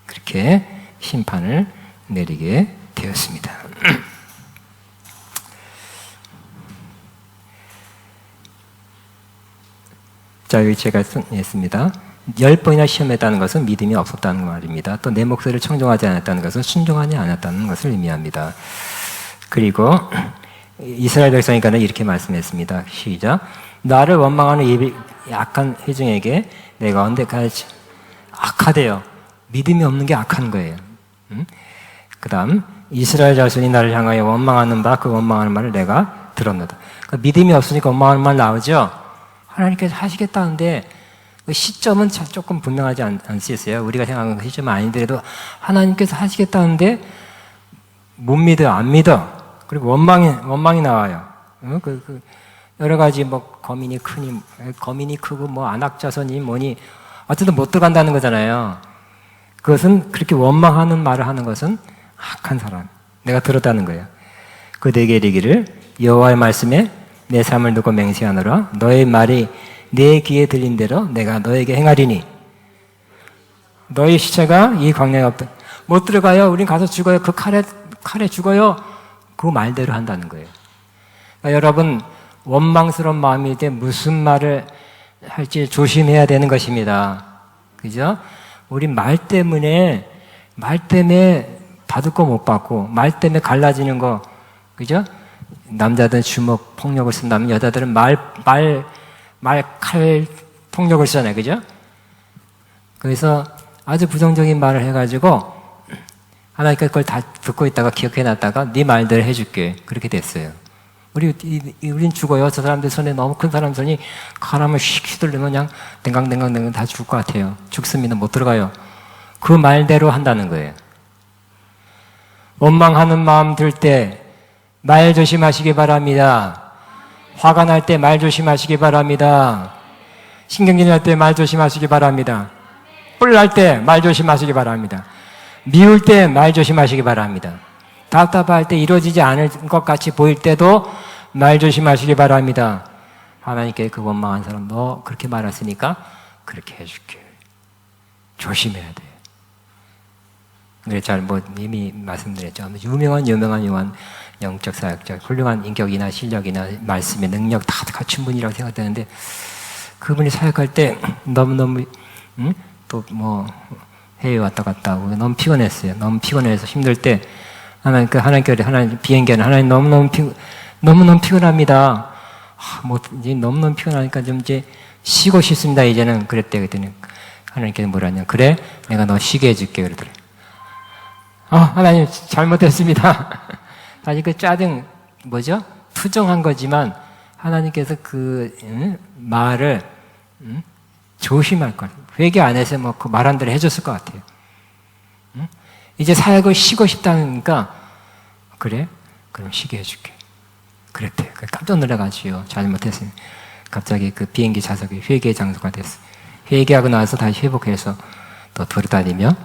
그렇게 심판을 내리게 되었습니다. 자, 여기 제가 했습니다. 10번이나 시험했다는 것은 믿음이 없었다는 말입니다. 또 내 목소리를 청종하지 않았다는 것은 순종하지 않았다는 것을 의미합니다. 그리고 이스라엘 백성에게는 이렇게 말씀했습니다. 시작. 나를 원망하는 이 악한 회중에게 내가 언제까지 악하대요. 믿음이 없는 게 악한 거예요. 그 다음 이스라엘 자손이 나를 향하여 원망하는 바 그 원망하는 말을 내가 들었노다. 그러니까 믿음이 없으니까 원망하는 말 나오죠. 하나님께서 하시겠다는데 그 시점은 조금 분명하지 않으세요. 우리가 생각하는 그 시점은 아니더라도 하나님께서 하시겠다는데 못 믿어, 안 믿어. 그리고 원망이 나와요. 여러 가지 뭐 거민이 크고 뭐 안악자손이 뭐니 어쨌든 못 들어간다는 거잖아요. 그것은 그렇게 원망하는 말을 하는 것은 악한 사람. 내가 들었다는 거예요. 그대에게 이르기를 여호와의 말씀에 내 삶을 두고 맹세하노라. 너의 말이 내 귀에 들린 대로 내가 너에게 행하리니 너의 시체가 이 광야에 없다. 못 들어가요. 우린 가서 죽어요. 그 칼에 죽어요. 그 말대로 한다는 거예요. 그러니까 여러분 원망스러운 마음일 때 무슨 말을 할지 조심해야 되는 것입니다. 그죠? 우리 말 때문에 받을 거 못 받고 말 때문에 갈라지는 거, 그죠? 남자들은 주먹 폭력을 쓴다면 여자들은 칼 폭력을 쓰잖아요. 그죠? 그래서 아주 부정적인 말을 해가지고 하나님께서 그걸 다 듣고 있다가 기억해놨다가 네 말대로 해줄게. 그렇게 됐어요. 우린 죽어요. 저 사람들 손에 너무 큰 사람 손이 칼하면 휙 휘둘리면 그냥 댕강댕강 다 죽을 것 같아요. 죽습니다. 못 들어가요. 그 말대로 한다는 거예요. 원망하는 마음 들 때 말 조심하시기 바랍니다. 화가 날 때 말 조심하시기 바랍니다. 신경질 날 때 말 조심하시기 바랍니다. 뿔 날 때 말 조심하시기 바랍니다. 미울 때 말 조심하시기 바랍니다. 답답할 때 이루어지지 않을 것 같이 보일 때도 말 조심하시기 바랍니다. 하나님께 그 원망한 사람 너 그렇게 말했으니까 그렇게 해줄게. 조심해야 돼. 그래 이미 말씀드렸죠. 유명한 영적 사역자, 훌륭한 인격이나 실력이나 말씀의 능력 다 갖춘 분이라고 생각되는데 그분이 사역할 때 너무 또 뭐 해외 왔다 갔다 하고 너무 피곤했어요. 너무 피곤해서 힘들 때 하나님 비행기는 하나님 너무너무 피곤합니다. 이제 너무너무 피곤하니까 좀 이제 쉬고 싶습니다. 이제는 그랬더니 하나님께서 뭐라냐? 그래, 내가 너 쉬게 해줄게 그러더래. 하나님 잘못했습니다. 사실 그 짜증 투정한 거지만 하나님께서 말을 조심할 걸. 회개 안 해서 뭐 그 말한 대로 해줬을 것 같아요. 이제 사역을 쉬고 싶다니까, 그래? 그럼 쉬게 해줄게. 그랬대요. 깜짝 놀라가지고 잘못했어요. 갑자기 그 비행기 좌석이 회개 장소가 됐어요. 회개하고 나서 다시 회복해서 또 돌아다니며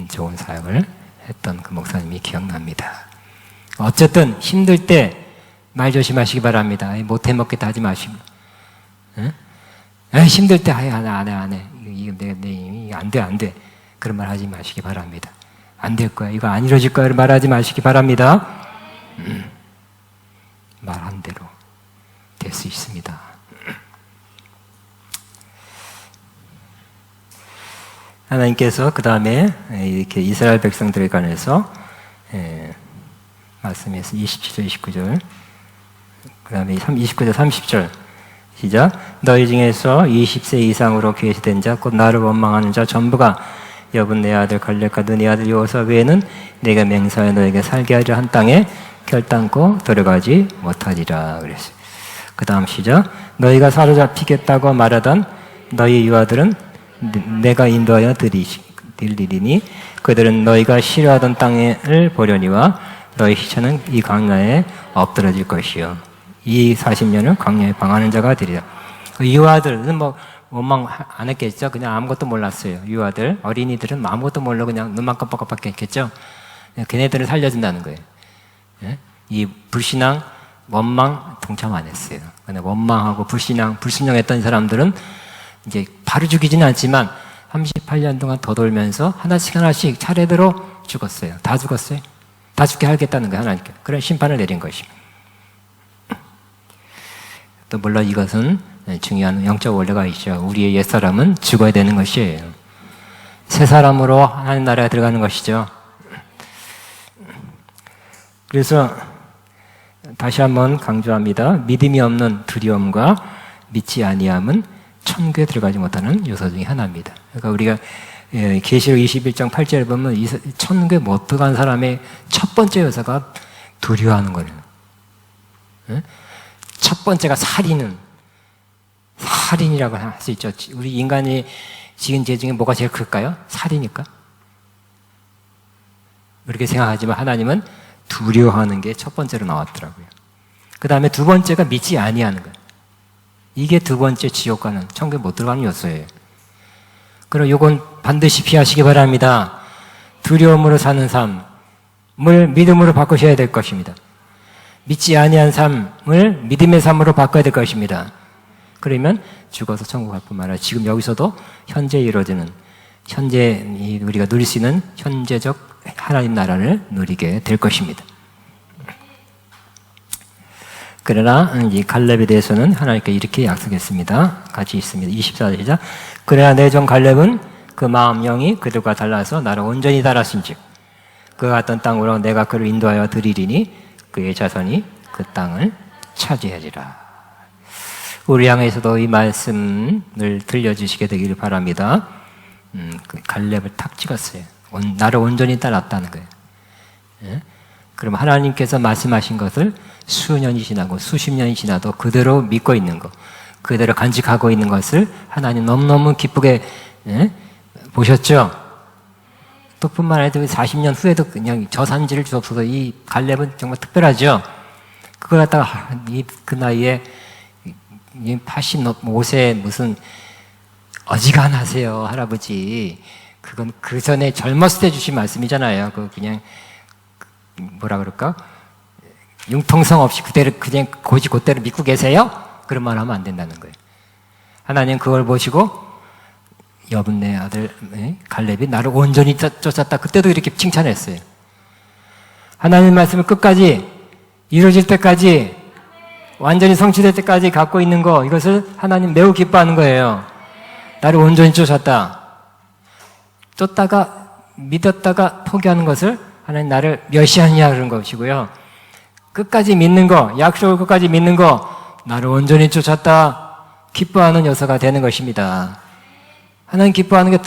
좋은 사역을 했던 그 목사님이 기억납니다. 어쨌든 힘들 때 말 조심하시기 바랍니다. 못해 먹겠다 하지 마시고, 힘들 때 안 해. 이거 안 돼. 그런 말 하지 마시기 바랍니다. 안 될 거야. 이거 안 이루어질 거야. 말하지 마시기 바랍니다. 말한 대로 될 수 있습니다. 하나님께서 그 다음에 이렇게 이스라엘 백성들에 관해서 말씀해서 27절, 29절, 그 다음에 29절, 30절 시작. 너희 중에서 20세 이상으로 계시된 자, 곧 나를 원망하는 자 전부가 여분 내 아들 갈렙과 네 아들 여호수아 외에는 내가 맹세하여 너에게 살게 하리라 한 땅에 결단코 들어가지 못하리라 그랬어요. 그 다음 시작. 너희가 사로잡히겠다고 말하던 너희 유아들은 내가 인도하여 들리리니 그들은 너희가 싫어하던 땅을 보려니와 너희 시체는 이 광야에 엎드러질 것이요 이 40년을 광야에 방하는 자가 되리라. 그 유아들은 뭐 원망 안 했겠죠. 그냥 아무것도 몰랐어요. 유아들, 어린이들은 아무것도 모르고 그냥 눈만 깜빡깜빡 했겠죠. 걔네들을 살려준다는 거예요. 이 불신앙, 원망 동참 안 했어요. 근데 원망하고 불신앙했던 사람들은 이제 바로 죽이지는 않지만 38년 동안 더 돌면서 하나씩 차례대로 죽었어요. 다 죽었어요. 다 죽게 하겠다는 거예요, 하나님께. 그런 심판을 내린 것입니다. 또 물론 이것은 중요한 영적 원리가 있죠. 우리의 옛사람은 죽어야 되는 것이에요. 새 사람으로 하나님 나라에 들어가는 것이죠. 그래서 다시 한번 강조합니다. 믿음이 없는 두려움과 믿지 아니함은 천국에 들어가지 못하는 요소 중에 하나입니다. 그러니까 우리가 계시록 21장 8절에 보면 이 천국에 못 들어간 사람의 첫 번째 요소가 두려워하는 거예요. 첫 번째가 살인이라고 할 수 있죠. 우리 인간이 지은 죄 중에 뭐가 제일 클까요? 살인일까? 그렇게 생각하지만 하나님은 두려워하는 게 첫 번째로 나왔더라고요. 그 다음에 두 번째가 믿지 아니하는 거예요. 이게 두 번째 지옥 가는, 천국에 못 들어가는 요소예요. 그럼 이건 반드시 피하시기 바랍니다. 두려움으로 사는 삶을 믿음으로 바꾸셔야 될 것입니다. 믿지 아니한 삶을 믿음의 삶으로 바꿔야 될 것입니다. 그러면 죽어서 천국 갈 뿐만 아니라 지금 여기서도 현재 이루어지는, 현재 우리가 누릴 수 있는 현재적 하나님 나라를 누리게 될 것입니다. 그러나 이 갈렙에 대해서는 하나님께 이렇게 약속했습니다. 같이 있습니다. 24절 시작. 그러나 내 종 갈렙은 그 마음 영이 그들과 달라서 나를 온전히 따랐은즉 그가 갔던 땅으로 내가 그를 인도하여 드리리니 그의 자손이 그 땅을 차지하리라. 우리 향해서도 이 말씀을 들려주시게 되기를 바랍니다. 그 갈렙을 탁 찍었어요. 나를 온전히 따랐다는 거예요. 예? 그럼 하나님께서 말씀하신 것을 수년이 지나고 수십 년이 지나도 그대로 믿고 있는 것, 그대로 간직하고 있는 것을 하나님 너무너무 기쁘게 보셨죠? 또 뿐만 아니라 40년 후에도 그냥 저산지를 주옵소서. 이 갈렙은 정말 특별하죠? 그걸 갖다가 그 나이에 85세 무슨 어지간하세요, 할아버지. 그건 그 전에 젊었을 때 주신 말씀이잖아요. 그냥 뭐라 그럴까? 융통성 없이 그대로 그냥 고지 그대로 믿고 계세요? 그런 말 하면 안 된다는 거예요. 하나님 그걸 보시고 여분네 아들 갈렙이 나를 온전히 쫓았다. 그때도 이렇게 칭찬했어요. 하나님 말씀을 끝까지 이루어질 때까지 완전히 성취될 때까지 갖고 있는 거, 이것을 하나님 매우 기뻐하는 거예요. 나를 온전히 쫓았다. 쫓다가 믿었다가 포기하는 것을 하나님 나를 멸시하느냐 그런 것이고요. 끝까지 믿는 거, 약속을 끝까지 믿는 거, 나를 온전히 쫓았다. 기뻐하는 요소가 되는 것입니다. 하나님 기뻐하는 게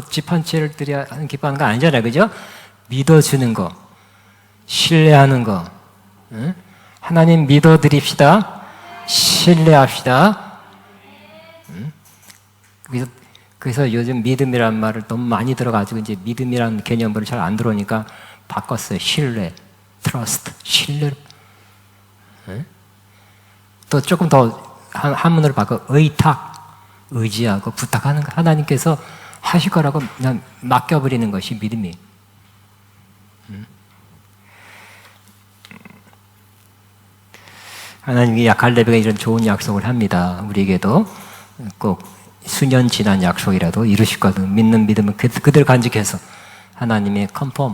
집 한 채를 드려야 하는 기뻐하는 거 아니잖아요. 그죠? 믿어주는 거, 신뢰하는 거, 응? 하나님 믿어드립시다. 신뢰합시다. 그래서 요즘 믿음이란 말을 너무 많이 들어가지고 이제 믿음이란 개념으로 잘 안 들어오니까 바꿨어요. 신뢰, 트러스트, 신뢰. 또 조금 더 한문으로 바꿔 의탁, 의지하고 부탁하는 거. 하나님께서 하실 거라고 그냥 맡겨버리는 것이 믿음이. 하나님이 갈렙에게 이런 좋은 약속을 합니다. 우리에게도 꼭 수년 지난 약속이라도 이루실 거든 믿는 믿음은 그들 간직해서 하나님의 컨펌,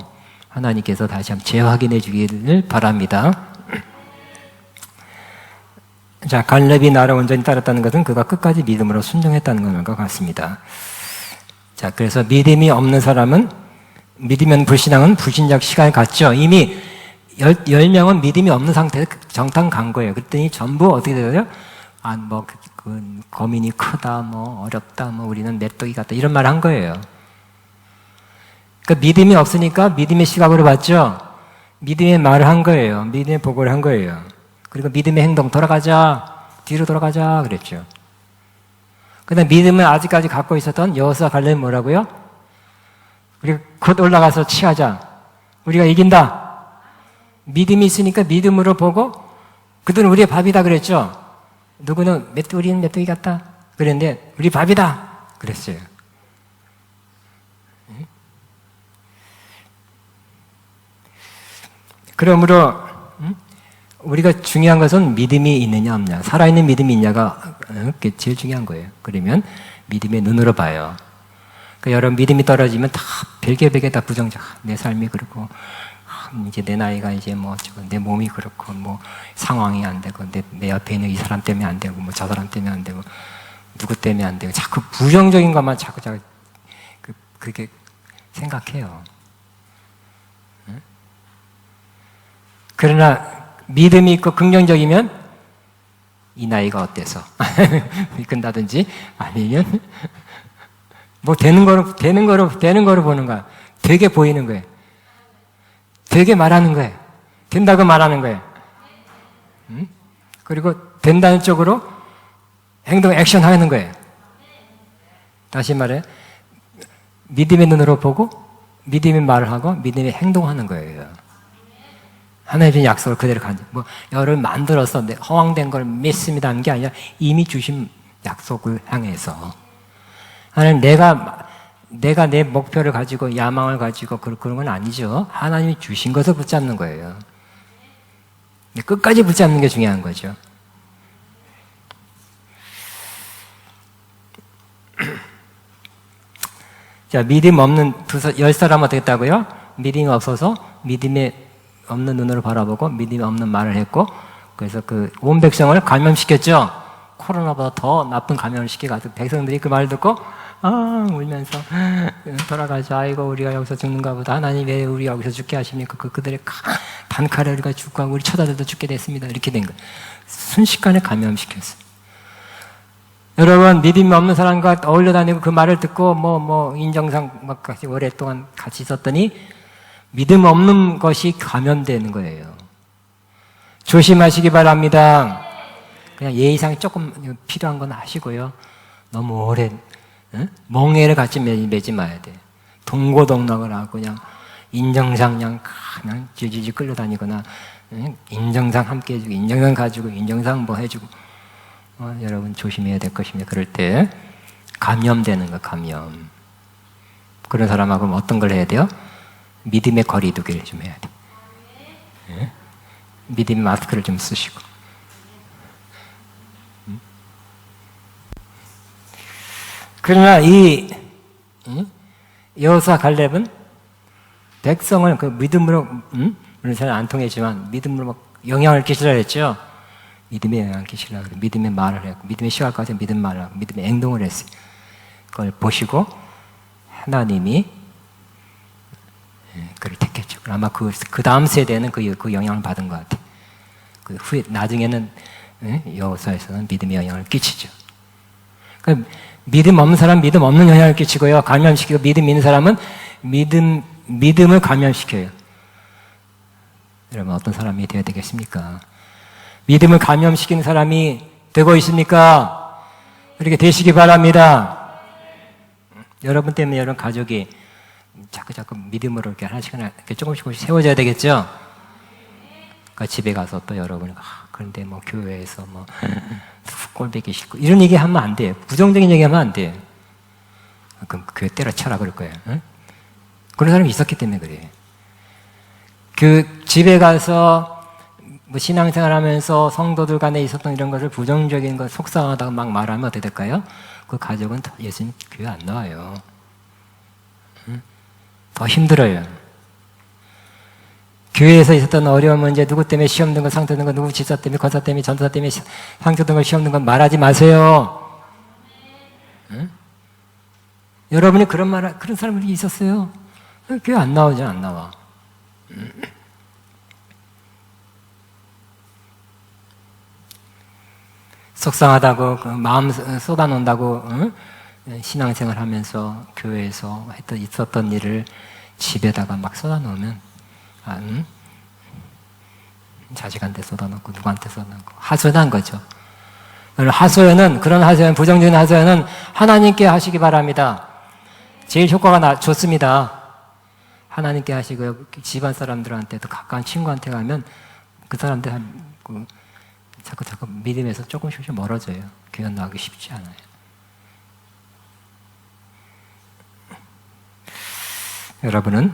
하나님께서 다시 한번 재확인해 주기를 바랍니다. 자, 갈렙이 나를 온전히 따랐다는 것은 그가 끝까지 믿음으로 순종했다는 것과 같습니다. 자, 그래서 믿음이 없는 사람은, 믿으면 불신앙은 불신작 시간을 갖죠. 이미 10명은 믿음이 없는 상태에서 정탐 간 거예요. 그랬더니 전부 어떻게 돼요? 아, 뭐, 거민이 크다, 뭐, 어렵다, 뭐, 우리는 메뚜기 같다, 이런 말 한 거예요. 그러니까 믿음이 없으니까 믿음의 시각으로 봤죠? 믿음의 말을 한 거예요. 믿음의 보고를 한 거예요. 그리고 믿음의 행동, 돌아가자, 뒤로 돌아가자, 그랬죠. 근데 믿음을 아직까지 갖고 있었던 여호수아 갈렙은 뭐라고요? 우리가 곧 올라가서 취하자. 우리가 이긴다. 믿음이 있으니까 믿음으로 보고, 그들은 우리의 밥이다 그랬죠? 누구는 우리는 메뚜기 같다 그랬는데, 우리 밥이다 그랬어요. 그러므로 우리가 중요한 것은 믿음이 있느냐 없느냐, 살아있는 믿음이 있냐가 그게 제일 중요한 거예요. 그러면 믿음의 눈으로 봐요. 그러니까 여러분 믿음이 떨어지면 다 별개 다 부정적. 내 삶이 그렇고, 이제 내 나이가 이제 뭐 내 몸이 그렇고, 뭐 상황이 안 되고, 내 옆에 있는 이 사람 때문에 안 되고, 뭐 저 사람 때문에 안 되고, 누구 때문에 안 되고, 자꾸 부정적인 것만 자꾸 그렇게 생각해요. 그러나 믿음이 있고 긍정적이면 이 나이가 어때서 끝나든지 아니면 뭐 되는 거로 보는 거야. 되게 보이는 거예요. 되게 말하는 거예요. 된다고 말하는 거예요. 그리고 된다는 쪽으로 행동, 액션 하는 거예요. 다시 말해, 믿음의 눈으로 보고 믿음의 말을 하고 믿음의 행동하는 거예요. 하나님의 약속을 그대로 뭐 여러분 만들어서 허황된 걸 믿습니다 하는 게 아니라 이미 주신 약속을 향해서, 하나님 내가 내 목표를 가지고 야망을 가지고 그런 건 아니죠. 하나님이 주신 것을 붙잡는 거예요. 끝까지 붙잡는 게 중요한 거죠. 자, 믿음 없는 10사람 어떻게 했다고요? 믿음이 없어서 믿음의 없는 눈으로 바라보고 믿음이 없는 말을 했고, 그래서 그 온 백성을 감염시켰죠. 코로나보다 더 나쁜 감염을 시켜가지고 백성들이 그 말 듣고 울면서 돌아가자. 아이고 우리가 여기서 죽는가 보다. 하나님 왜 우리 여기서 죽게 하십니까? 그들의 단칼에 우리가 죽고 하고 우리 처자들도 죽게 됐습니다. 이렇게 된 거예요. 순식간에 감염시켰어요. 여러분 믿음이 없는 사람과 어울려 다니고 그 말을 듣고 뭐 인정상 막 같이 오랫동안 같이 있었더니 믿음 없는 것이 감염되는 거예요. 조심하시기 바랍니다. 그냥 예의상 조금 필요한 건 하시고요. 너무 오래 멍해를 같이 매지 마야 돼. 동고동락을 하고 그냥 인정상 그냥 질질 끌려다니거나, 인정상 함께 해주고 인정상 가지고 인정상 뭐 해주고, 여러분 조심해야 될 것입니다. 그럴 때 감염되는 거, 감염. 그런 사람하고 어떤 걸 해야 돼요? 믿음의 거리두기를 좀 해야 돼. 믿음의 마스크를 좀 쓰시고. 그러나 이 여호수아 갈렙은 백성을 그 믿음으로, 물론 잘 안 통했지만 믿음으로 막 영향을 끼치라 했죠. 믿음의 영향을 끼치라 그래. 믿음의 말을 했고, 믿음의 시각까지 믿음 말을 하고, 믿음의 행동을 했어요. 그걸 보시고 하나님이 그를 택했죠. 아마 그 다음 세대는 그 영향을 받은 것 같아요. 그 후에 나중에는 여호수아에서는 믿음의 영향을 끼치죠. 그러니까 믿음 없는 사람 믿음 없는 영향을 끼치고요. 감염시키고, 믿음 있는 사람은 믿음을 감염시켜요. 여러분 어떤 사람이 되어야 되겠습니까? 믿음을 감염시키는 사람이 되고 있습니까? 그렇게 되시기 바랍니다. 여러분 때문에 여러분 가족이 자꾸 믿음으로 이렇게 하나씩 이렇게 조금씩 세워져야 되겠죠? 그러니까 집에 가서 또 여러분이 그런데 뭐 교회에서 뭐 꼴보기 싫고 이런 얘기 하면 안 돼요. 부정적인 얘기 하면 안 돼요. 그럼 교회 때려쳐라 그럴 거예요. 응? 그런 사람이 있었기 때문에 그래요. 그 집에 가서 뭐 신앙생활 하면서 성도들 간에 있었던 이런 것을 부정적인 것, 속상하다고 막 말하면 어떻게 될까요? 그 가족은 더 예수님 교회 안 나와요. 응? 더 힘들어요. 교회에서 있었던 어려운 문제, 누구 때문에 시험 든 거, 상처 든 거, 누구 집사 때문에, 권사 때문에, 전사 때문에 상처 든 거, 시험 든 거 말하지 마세요. 응? 여러분이 그런 사람들이 있었어요. 교회 안 나오죠, 안 나와. 속상하다고, 마음 쏟아놓는다고, 응? 신앙생활 하면서 교회에서 있었던 일을 집에다가 막 쏟아놓으면, 자식한테 쏟아놓고, 누구한테 쏟아놓고, 하소연한 거죠. 그런 하소연, 부정적인 하소연은 하나님께 하시기 바랍니다. 제일 효과가 좋습니다. 하나님께 하시고요. 집안 사람들한테도 가까운 친구한테 가면 그 사람들 자꾸 믿음에서 조금씩 멀어져요. 교회 나가기 쉽지 않아요. 여러분은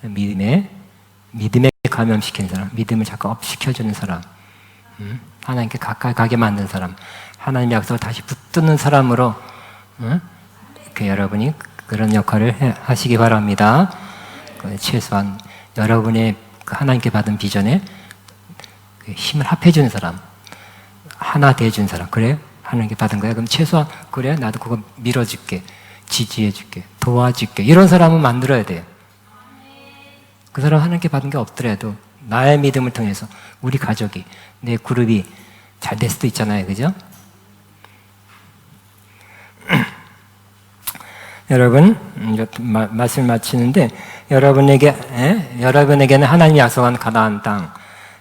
믿음에 감염시키는 사람, 믿음을 자꾸 업시켜주는 사람, 하나님께 가까이 가게 만드는 사람, 하나님의 약속을 다시 붙드는 사람으로 여러분이 그런 역할을 하시기 바랍니다. 최소한 여러분의 하나님께 받은 비전에 힘을 합해주는 사람, 하나 돼준 사람. 그래? 하나님께 받은 거야? 그럼 최소한 그래? 나도 그거 밀어줄게, 지지해줄게, 도와줄게. 이런 사람은 만들어야 돼요. 그 사람 하나님께 받은 게 없더라도 나의 믿음을 통해서 우리 가족이, 내 그룹이 잘 될 수도 있잖아요. 그죠? 여러분, 말씀을 마치는데 여러분에게는 하나님이 약속한 가나안 땅,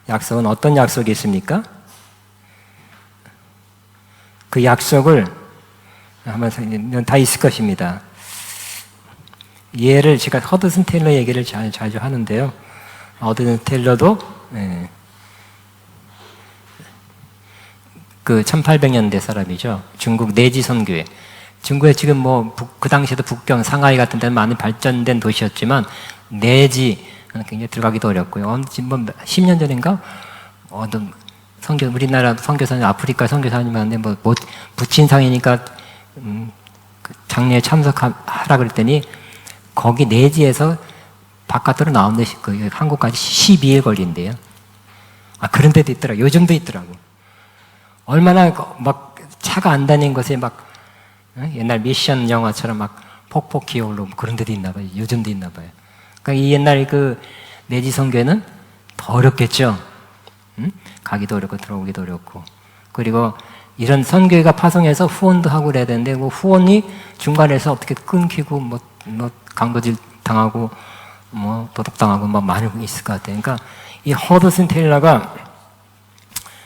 약속은 어떤 약속이 있습니까? 그 약속을 한번 다 있을 것입니다. 예를 제가 허드슨 테일러 얘기를 자주 하는데요. 허드슨 테일러도 그 1800년대 사람이죠. 중국 내지 선교회. 중국에 지금 그 당시에도 북경, 상하이 같은 데는 많이 발전된 도시였지만 내지 굉장히 들어가기도 어렵고요. 지금 10년 전인가 어떤 우리나라 선교사님, 아프리카 선교사님한테 부친상이니까 장례에 참석하라 그랬더니 거기 내지에서 바깥으로 나오는데 한국까지 12일 걸린대요. 그런 데도 있더라고. 요즘도 있더라고. 얼마나 막 차가 안 다니는 곳에 막 옛날 미션 영화처럼 막 폭폭 기어오르고 그런 데도 있나 봐요. 요즘도 있나 봐요. 그러니까 이 옛날 그 내지 선교회는 더 어렵겠죠. 가기도 어렵고 들어오기도 어렵고. 그리고 이런 선교회가 파송해서 후원도 하고 그래야 되는데 후원이 중간에서 어떻게 끊기고 강도질 당하고 도둑당하고 많이 있을 것 같아요. 그러니까 이 허드슨 테일러가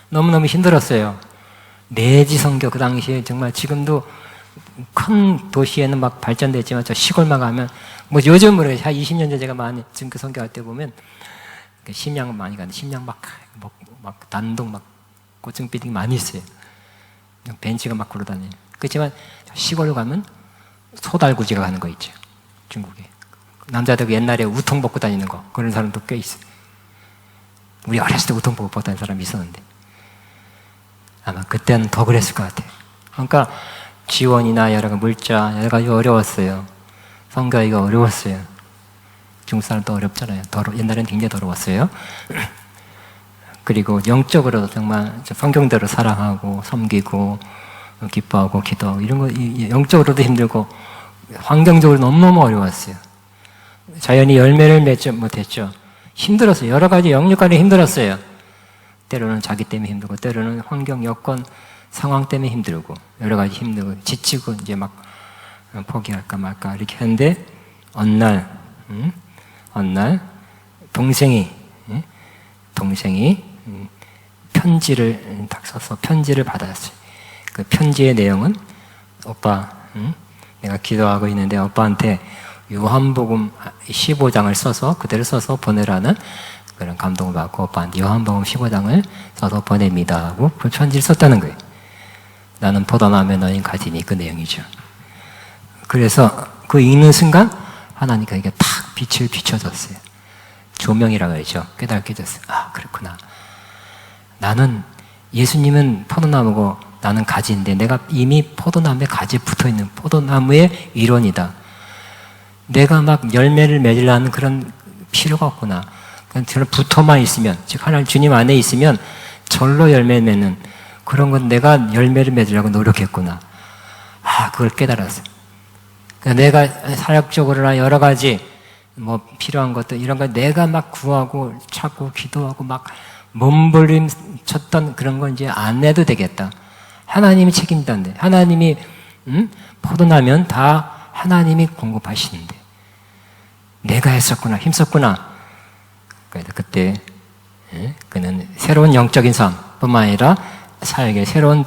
너무너무 힘들었어요. 내지 선교 그 당시에 정말 지금도 큰 도시에는 막 발전됐지만 저 시골만 가면 요즘으로 한 20년 전 제가 많이 지금 그 선교할 때 보면 심양 많이 가는데 심양 막 난동 고층 빌딩 많이 있어요. 벤치가 막 굴러다녀요. 그렇지만 시골로 가면 소달구지가 가는 거 있죠. 중국에 남자들 옛날에 우통 벗고 다니는 거 그런 사람도 꽤 있어요. 우리 어렸을 때 우통 벗고 다니는 사람이 있었는데 아마 그때는 더 그랬을 것 같아요. 그러니까 지원이나 여러 가지 물자 여러 가지 어려웠어요. 선교하기가 어려웠어요. 중국 사람도 어렵잖아요. 옛날에는 굉장히 더러웠어요. 그리고 영적으로도 정말 성경대로 사랑하고 섬기고 기뻐하고 기도하고 이런 거 영적으로도 힘들고 환경적으로 너무너무 어려웠어요. 자연히 열매를 맺지 못했죠. 힘들었어요. 여러 가지 영육간에 힘들었어요. 때로는 자기 때문에 힘들고 때로는 환경 여건 상황 때문에 힘들고 여러 가지 힘들고 지치고 이제 막 포기할까 말까 이렇게 하는데 어느 날 동생이 편지를 딱 써서 편지를 받았어요. 그 편지의 내용은 오빠, 내가 기도하고 있는데 오빠한테 요한복음 15장을 써서 그대로 써서 보내라는 그런 감동을 받고 오빠한테 요한복음 15장을 써서 보냅니다 하고 그 편지를 썼다는 거예요. 나는 포도나무에 너희 가지니 그 내용이죠. 그래서 그 읽는 순간 하나님께 이게 탁 빛을 비춰줬어요. 조명이라고 하죠. 깨닫게 됐어요. 아, 그렇구나. 나는 예수님은 포도나무고 나는 가지인데 내가 이미 포도나무에 가지에 붙어있는 포도나무의 일원이다. 내가 막 열매를 맺으려는 그런 필요가 없구나. 그냥 저를 붙어만 있으면, 즉 하나님 주님 안에 있으면 절로 열매 맺는 그런 건 내가 열매를 맺으려고 노력했구나. 아, 그걸 깨달았어요. 그러니까 내가 사역적으로나 여러 가지 뭐 필요한 것들 이런 거 내가 막 구하고 찾고 기도하고 막 몸부림 쳤던 그런 건 이제 안 해도 되겠다. 하나님이 책임진다는데 하나님이 포도나면 다 하나님이 공급하시는데 내가 했었구나 힘썼구나. 그래서 그때 그는 새로운 영적인 삶뿐만 아니라 사역의 새로운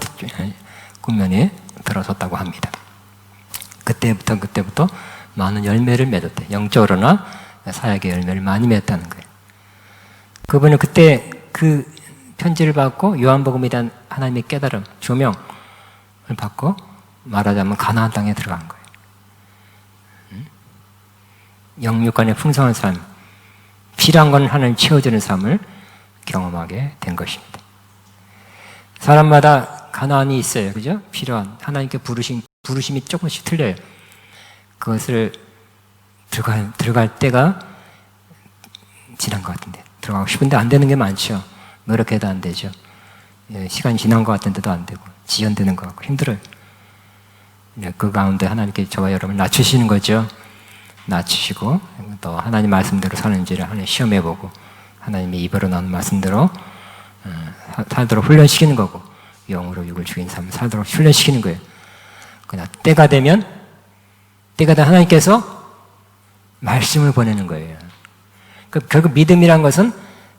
국면에 들어섰다고 합니다. 그때부터 많은 열매를 맺었대. 영적으로나 사역의 열매를 많이 맺었다는 거예요. 그분은 그때 그 편지를 받고 요한복음에 대한 하나님의 깨달음, 조명을 받고 말하자면 가나안 땅에 들어간 거예요. 영육간의 풍성한 삶, 필요한 건 하나님 채워주는 삶을 경험하게 된 것입니다. 사람마다 가나안이 있어요. 그죠? 필요한 하나님께 부르심이 조금씩 틀려요. 그것을 들어갈 때가 지난 것 같은데 들어가고 싶은데 안 되는 게 많죠. 노력해도 안 되죠. 시간이 지난 것 같은데도 안 되고 지연되는 것 같고 힘들어요. 그 가운데 하나님께 저와 여러분을 낮추시는 거죠. 낮추시고 또 하나님 말씀대로 사는지를 하나님 시험해보고 하나님의 입으로 나오는 말씀대로 살도록 훈련시키는 거고 영으로 육을 죽인 삶을 살도록 훈련시키는 거예요. 그러나 때가 되면 하나님께서 말씀을 보내는 거예요. 결국 믿음이란 것은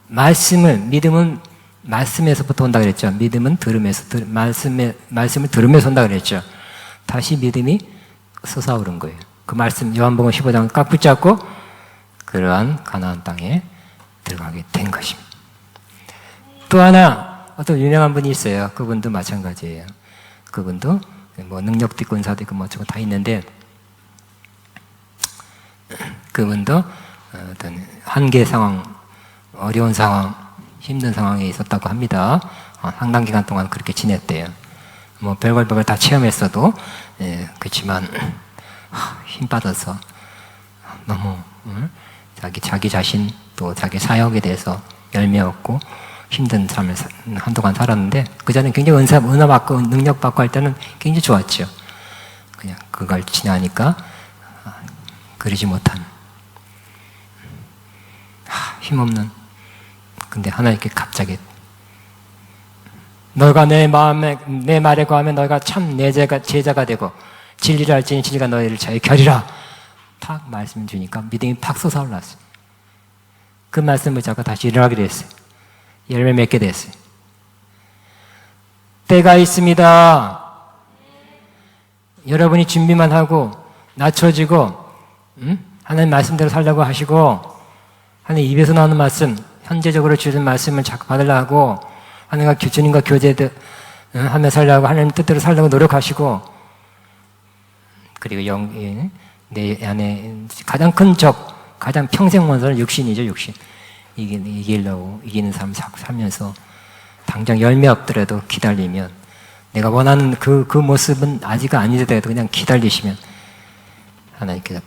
믿음은 말씀에서부터 온다 그랬죠. 믿음은 말씀을 들으면서 온다 그랬죠. 다시 믿음이 솟아오른 거예요. 그 말씀 요한복음 15장을 꽉 붙잡고 그러한 가나안 땅에 들어가게 된 것입니다. 또 하나 어떤 유명한 분이 있어요. 그분도 마찬가지예요. 그분도 뭐 능력도 있고 은사도 있고 뭐 저거 다 있는데 그분도 어떤 한계 상황, 어려운 상황, 힘든 상황에 있었다고 합니다. 상당 기간 동안 그렇게 지냈대요. 뭐 별걸 다 체험했어도 그렇지만 힘 빠져서 너무 자기 자신 또 자기 사역에 대해서 열매 얻고 힘든 삶을 한동안 살았는데 그 전에 굉장히 은혜 받고 능력 받고 할 때는 굉장히 좋았죠. 그냥 그걸 지나니까 그러지 못한 힘없는 근데 하나님께 갑자기 너가 내 말에 거하면 너가 참 내 제자가 되고 진리를 알지니 진리가 너희를 자유 결이라 탁 말씀 주니까 믿음이 팍 솟아올랐어요. 그 말씀을 잡고 다시 일어나게 됐어요. 열매 맺게 됐어요. 때가 있습니다. 여러분이 준비만 하고 낮춰지고 하나님 말씀대로 살려고 하시고 하나님 입에서 나오는 말씀 현재적으로 주는 말씀을 자꾸 받으려고 하나님과 주님과 교제하며 살려고 하나님 뜻대로 살려고 노력하시고 그리고 내 안에 가장 큰 적, 가장 평생 원수는 육신이죠. 육신. 이기는 삶 살면서 당장 열매 없더라도 기다리면 내가 원하는 그 모습은 아직 아니더라도 그냥 기다리시면 하나님께서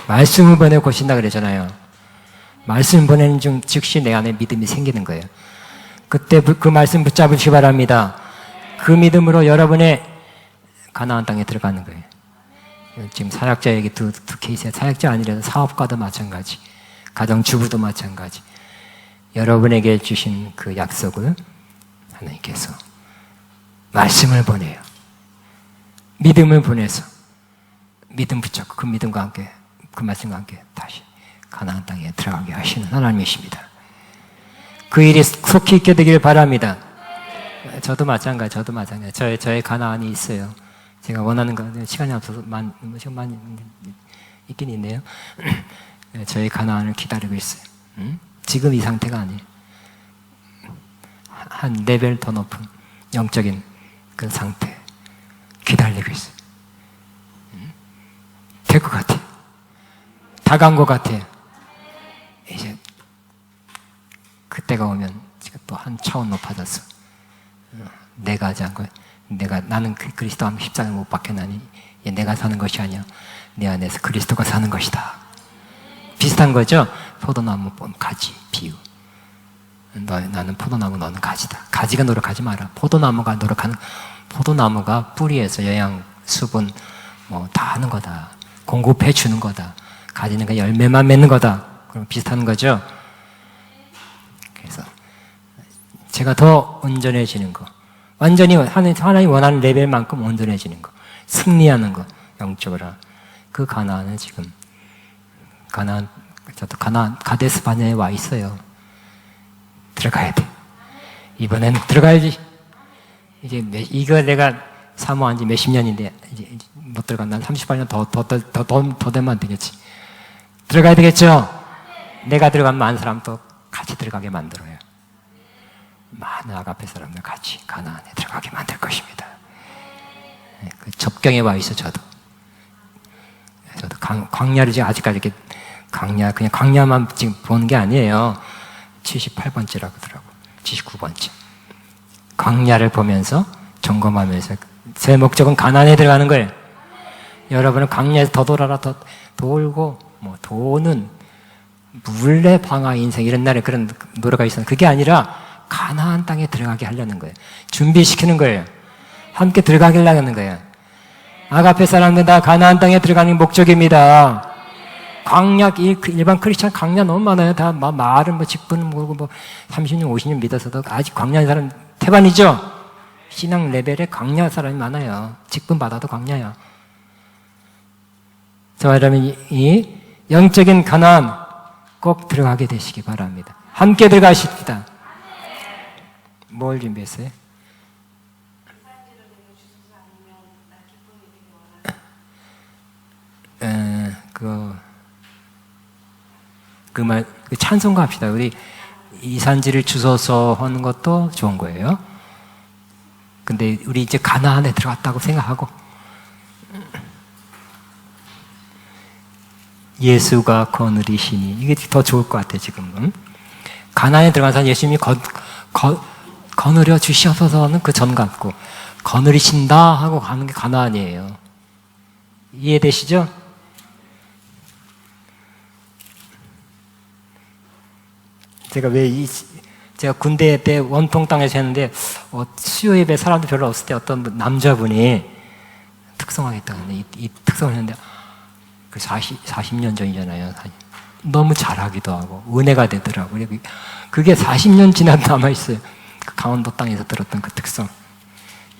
말씀을 보내고 오신다 그러잖아요. 말씀 보내는 중 즉시 내 안에 믿음이 생기는 거예요. 그때 그 말씀 붙잡으시기 바랍니다. 그 믿음으로 여러분의 가나안 땅에 들어가는 거예요. 지금 사역자에게 두 케이스에 사역자 아니라도 사업가도 마찬가지, 가정주부도 마찬가지. 여러분에게 주신 그 약속을 하나님께서 말씀을 보내요. 믿음을 보내서 믿음 붙잡고 그 믿음과 함께 그 말씀과 함께 다시 가나안 땅에 들어가게 하시는 하나님이십니다. 그 일이 속히 있게 되기를 바랍니다. 저도 마찬가지. 저의 가나안이 있어요. 제가 원하는 거 시간이 없어서 시간만 있긴 있네요. 저의 가나안을 기다리고 있어요. 지금 이 상태가 아니에요. 한 레벨 더 높은 영적인 그 상태 기다리고 있어요. 될 것 같아요. 다가온 것 같아요. 이제 그때가 오면 제가 또 한 차원 높아졌어. 내가 하지 않고 나는 그리스도와 함께 십자가를 못 박혀나니 내가 사는 것이 아니야. 내 안에서 그리스도가 사는 것이다. 비슷한 거죠? 포도나무 가지 비유. 나는 포도나무, 너는 가지다. 가지가 노력하지 마라. 포도나무가 뿌리에서 영양, 수분 다 하는 거다. 공급해 주는 거다. 가지는 그 열매만 맺는 거다. 그럼 비슷한 거죠? 그래서 제가 더 온전해지는 거, 완전히 하나님 원하는 레벨만큼 온전해지는 거, 승리하는 거, 영적으로 그 가나안은 지금 저도 가데스 바네에 와 있어요. 들어가야 돼. 이번에는 들어가야지. 이제 이거 내가 사모한 지 몇십 년인데 이제 못 들어가. 난 38년 더 되면 안 되겠지. 들어가야 되겠죠? 내가 들어가면 많은 사람도 같이 들어가게 만들어요. 많은 아가페 사람들 같이 가나안에 들어가게 만들 것입니다. 그 접경에 와 있어. 저도 광야를 지금 아직까지 이렇게 그냥 광야만 지금 보는 게 아니에요. 78번째라고 하더라고. 79번째. 광야를 보면서 점검하면서 제 목적은 가나안에 들어가는 거예요. 여러분은 광야에서 더 돌아라, 더 돌고 도는 물레 방아 인생 이런 날에 그런 노래가 있었는데 그게 아니라 가나안 땅에 들어가게 하려는 거예요. 준비시키는 거예요. 함께 들어가게 하려는 거예요. 아가페 사람들 다 가나안 땅에 들어가는 목적입니다. 광야, 일반 크리스찬 광야 너무 많아요. 다 말은 직분은 모르고 30년, 50년 믿어서도 아직 광야인 사람 태반이죠? 신앙 레벨에 광야 사람이 많아요. 직분 받아도 광야야. 자, 여러분, 이 영적인 가나안 꼭 들어가게 되시기 바랍니다. 함께 들어가십시다. 뭘 준비했어요? 그 찬송가 합시다. 우리 이산지를 주소서 하는 것도 좋은 거예요. 근데 우리 이제 가나안에 들어갔다고 생각하고 예수가 거느리시니 이게 더 좋을 것 같아 지금. 가나안에 들어가서 예수님이 거느려 주시옵소서는 그 전 같고 거느리신다 하고 가는 게 가나안이에요. 이해되시죠? 제가 군대 때 원통 땅에서 했는데 수요 예배 사람도 별로 없을 때 어떤 남자분이 특성하겠다는데 이 특성을 했는데 그 40년 전이잖아요. 너무 잘하기도 하고 은혜가 되더라고요. 그게 40년 지나도 남아있어요. 그 강원도 땅에서 들었던 그 특성.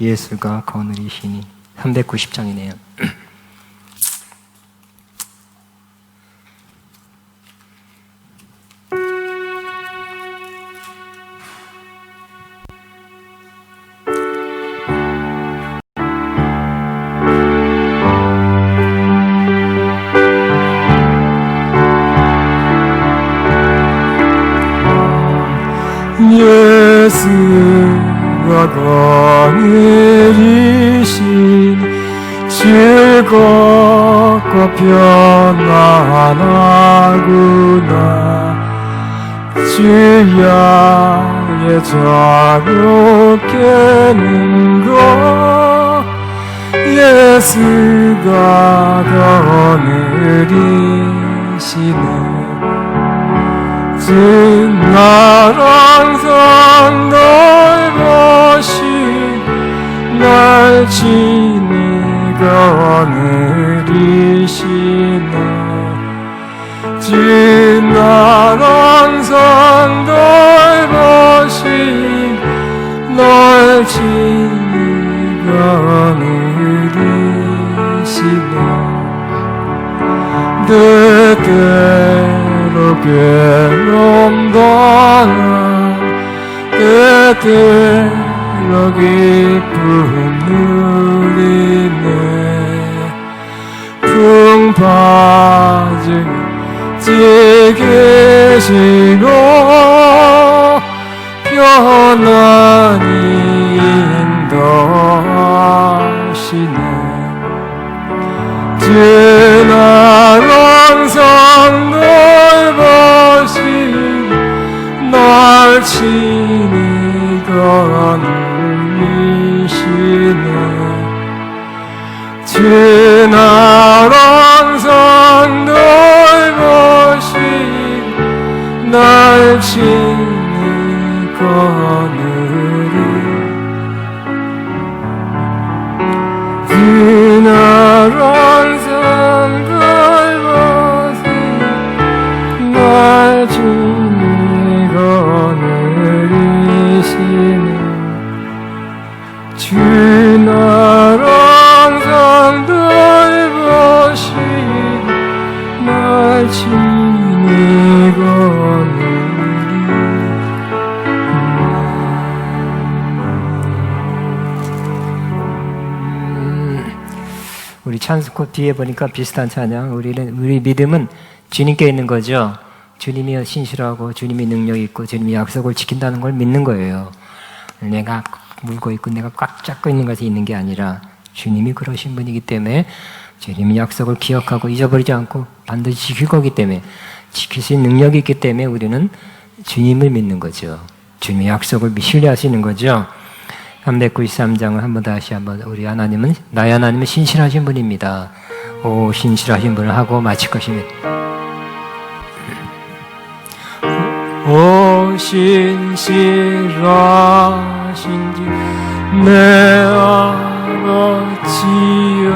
예수가 거느리시니 390장이네요. 예수가 거느리신 즐겁고 편안하구나. 주야의 자유케는 거 예수가 거느리시네. 주 나라 항상 넓으신 날 친히 거느리시네. 주 나라 항상 넓으신 날 친히 거느리시네. 때때로 괴로움 당한 때때로 기쁨 누리네 풍 빠진 지 계시고 편안히 인도하시네 지난 항상 넓으신 날 친히 거느리시네 지난 항상 넓으신 날 친히 거느리 지난 항상 넓으신 날 친히 거느리시네 주 날 항상 넓으신 날 친히 거느리 우리 찬스코 뒤에 보니까 비슷한 찬양. 우리 믿음은 주님께 있는 거죠. 주님이 신실하고 주님이 능력 있고 주님이 약속을 지킨다는 걸 믿는 거예요. 내가 물고 있고 내가 꽉 잡고 있는 것이 있는 게 아니라 주님이 그러신 분이기 때문에 주님이 약속을 기억하고 잊어버리지 않고 반드시 지킬 거기 때문에 지킬 수 있는 능력이 있기 때문에 우리는 주님을 믿는 거죠. 주님의 약속을 신뢰하시는 거죠. 393장을 한번 다시 한번 우리 하나님은 나의 하나님은 신실하신 분입니다. 오 신실하신 분을 하고 마칠 것입니다. 오 신실하신 주 내 아버지여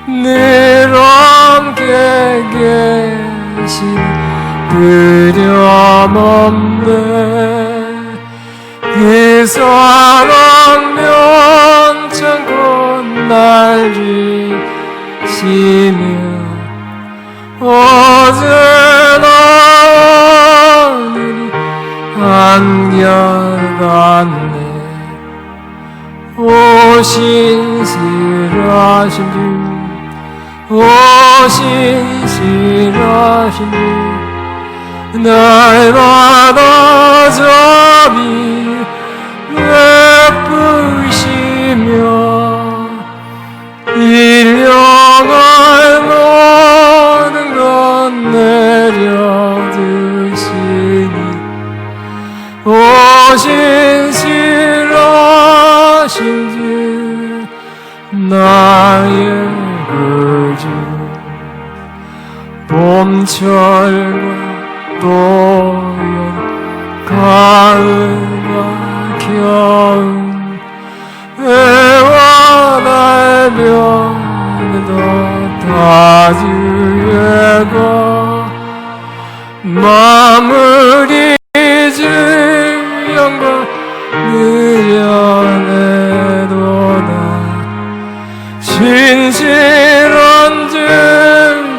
늘 함께 계신 두려움없네 그 사랑 면찮고 날 지키며 어제나 오늘이 한결같네 오 신실하신 주 오 신실하신 주 날마다 잠이 베푸시며 일령할 모든 것 내려두시니 오 신실하신 주 나의 구주 봄철과 또연 가을과 겨울 해와 달변도 다 주의고 마무리 줄 영광 누려내도다 신실한 주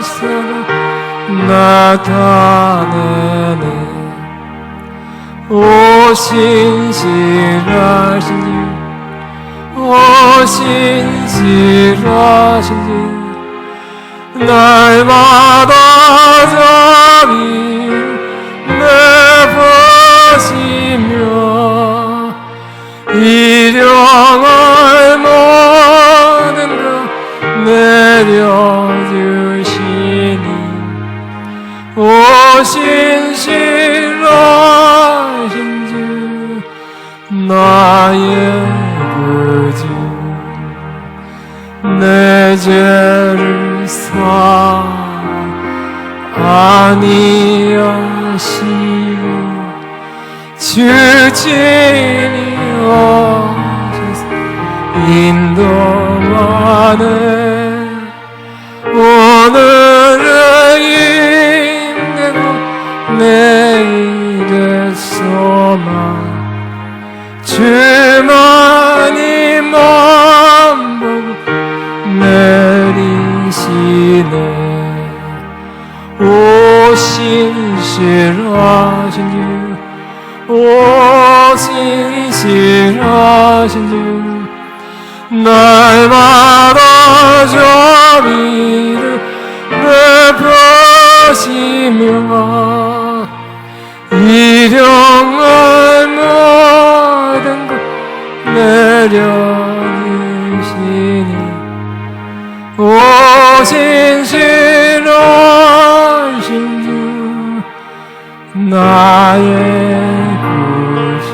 사랑 나타내네 오 신실하신 주 오 신실하신 주 날마다 잠이 내버시며 일용할 모든 것 내려주시니 오 신실하신 주 나의 구주 내 죄를 아니하시고 주진이 오셔서 인도하네 오늘을 힘내고 내일의 소망 주만이 맘 보고 내리시네 오 신실하신 주 오 오신 신하신 주 날마다 저리를 베푸시며 일용할 모든 것 내려주시니 오신 신하신 주 나의 구주.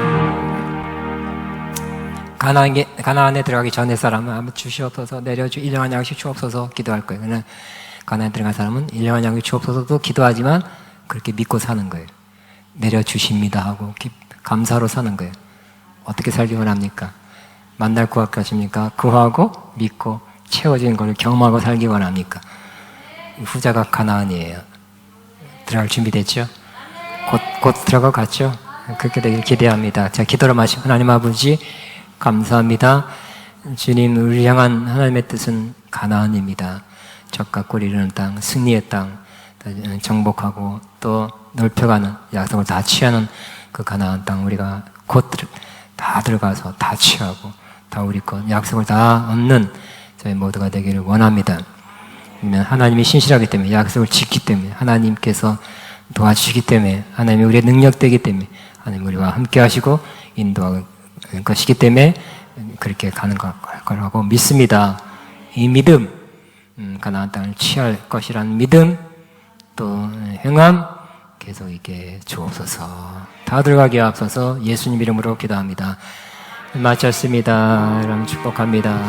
가나안에 들어가기 전에 사람은 아무 주시옵소서 내려주 일용할 양식 주옵소서 기도할 거예요. 그러나 가나안에 들어간 사람은 일용할 양식 주옵소서도 기도하지만 그렇게 믿고 사는 거예요. 내려주십니다 하고 감사로 사는 거예요. 어떻게 살기 원합니까? 만날 구하십니까? 구하고 믿고 채워진 걸 경험하고 살기 원합니까? 후자가 가나안이에요. 들어갈 준비됐죠? 곧 들어가 갔죠? 그렇게 되길 기대합니다. 자, 기도로 마시고 하나님 아버지 감사합니다. 주님, 우리 향한 하나님의 뜻은 가나안입니다. 적과 꿀이 이르는 땅, 승리의 땅, 정복하고 또 넓혀가는 약속을 다 취하는 그 가나안 땅 우리가 곧 다 들어가서 다 취하고 다 우리 것 약속을 다 얻는 저희 모두가 되기를 원합니다. 하나님이 신실하기 때문에 약속을 지키기 때문에 하나님께서 도와주시기 때문에 하나님이 우리의 능력되기 때문에 하나님 우리와 함께 하시고 인도할 것이기 때문에 그렇게 가는 거라고 믿습니다. 이 믿음, 가나안 땅을 취할 것이라는 믿음, 또 행함 계속 있게 주옵소서. 다 들어가게 앞서서 예수님 이름으로 기도합니다. 마쳤습니다. 여러분 축복합니다.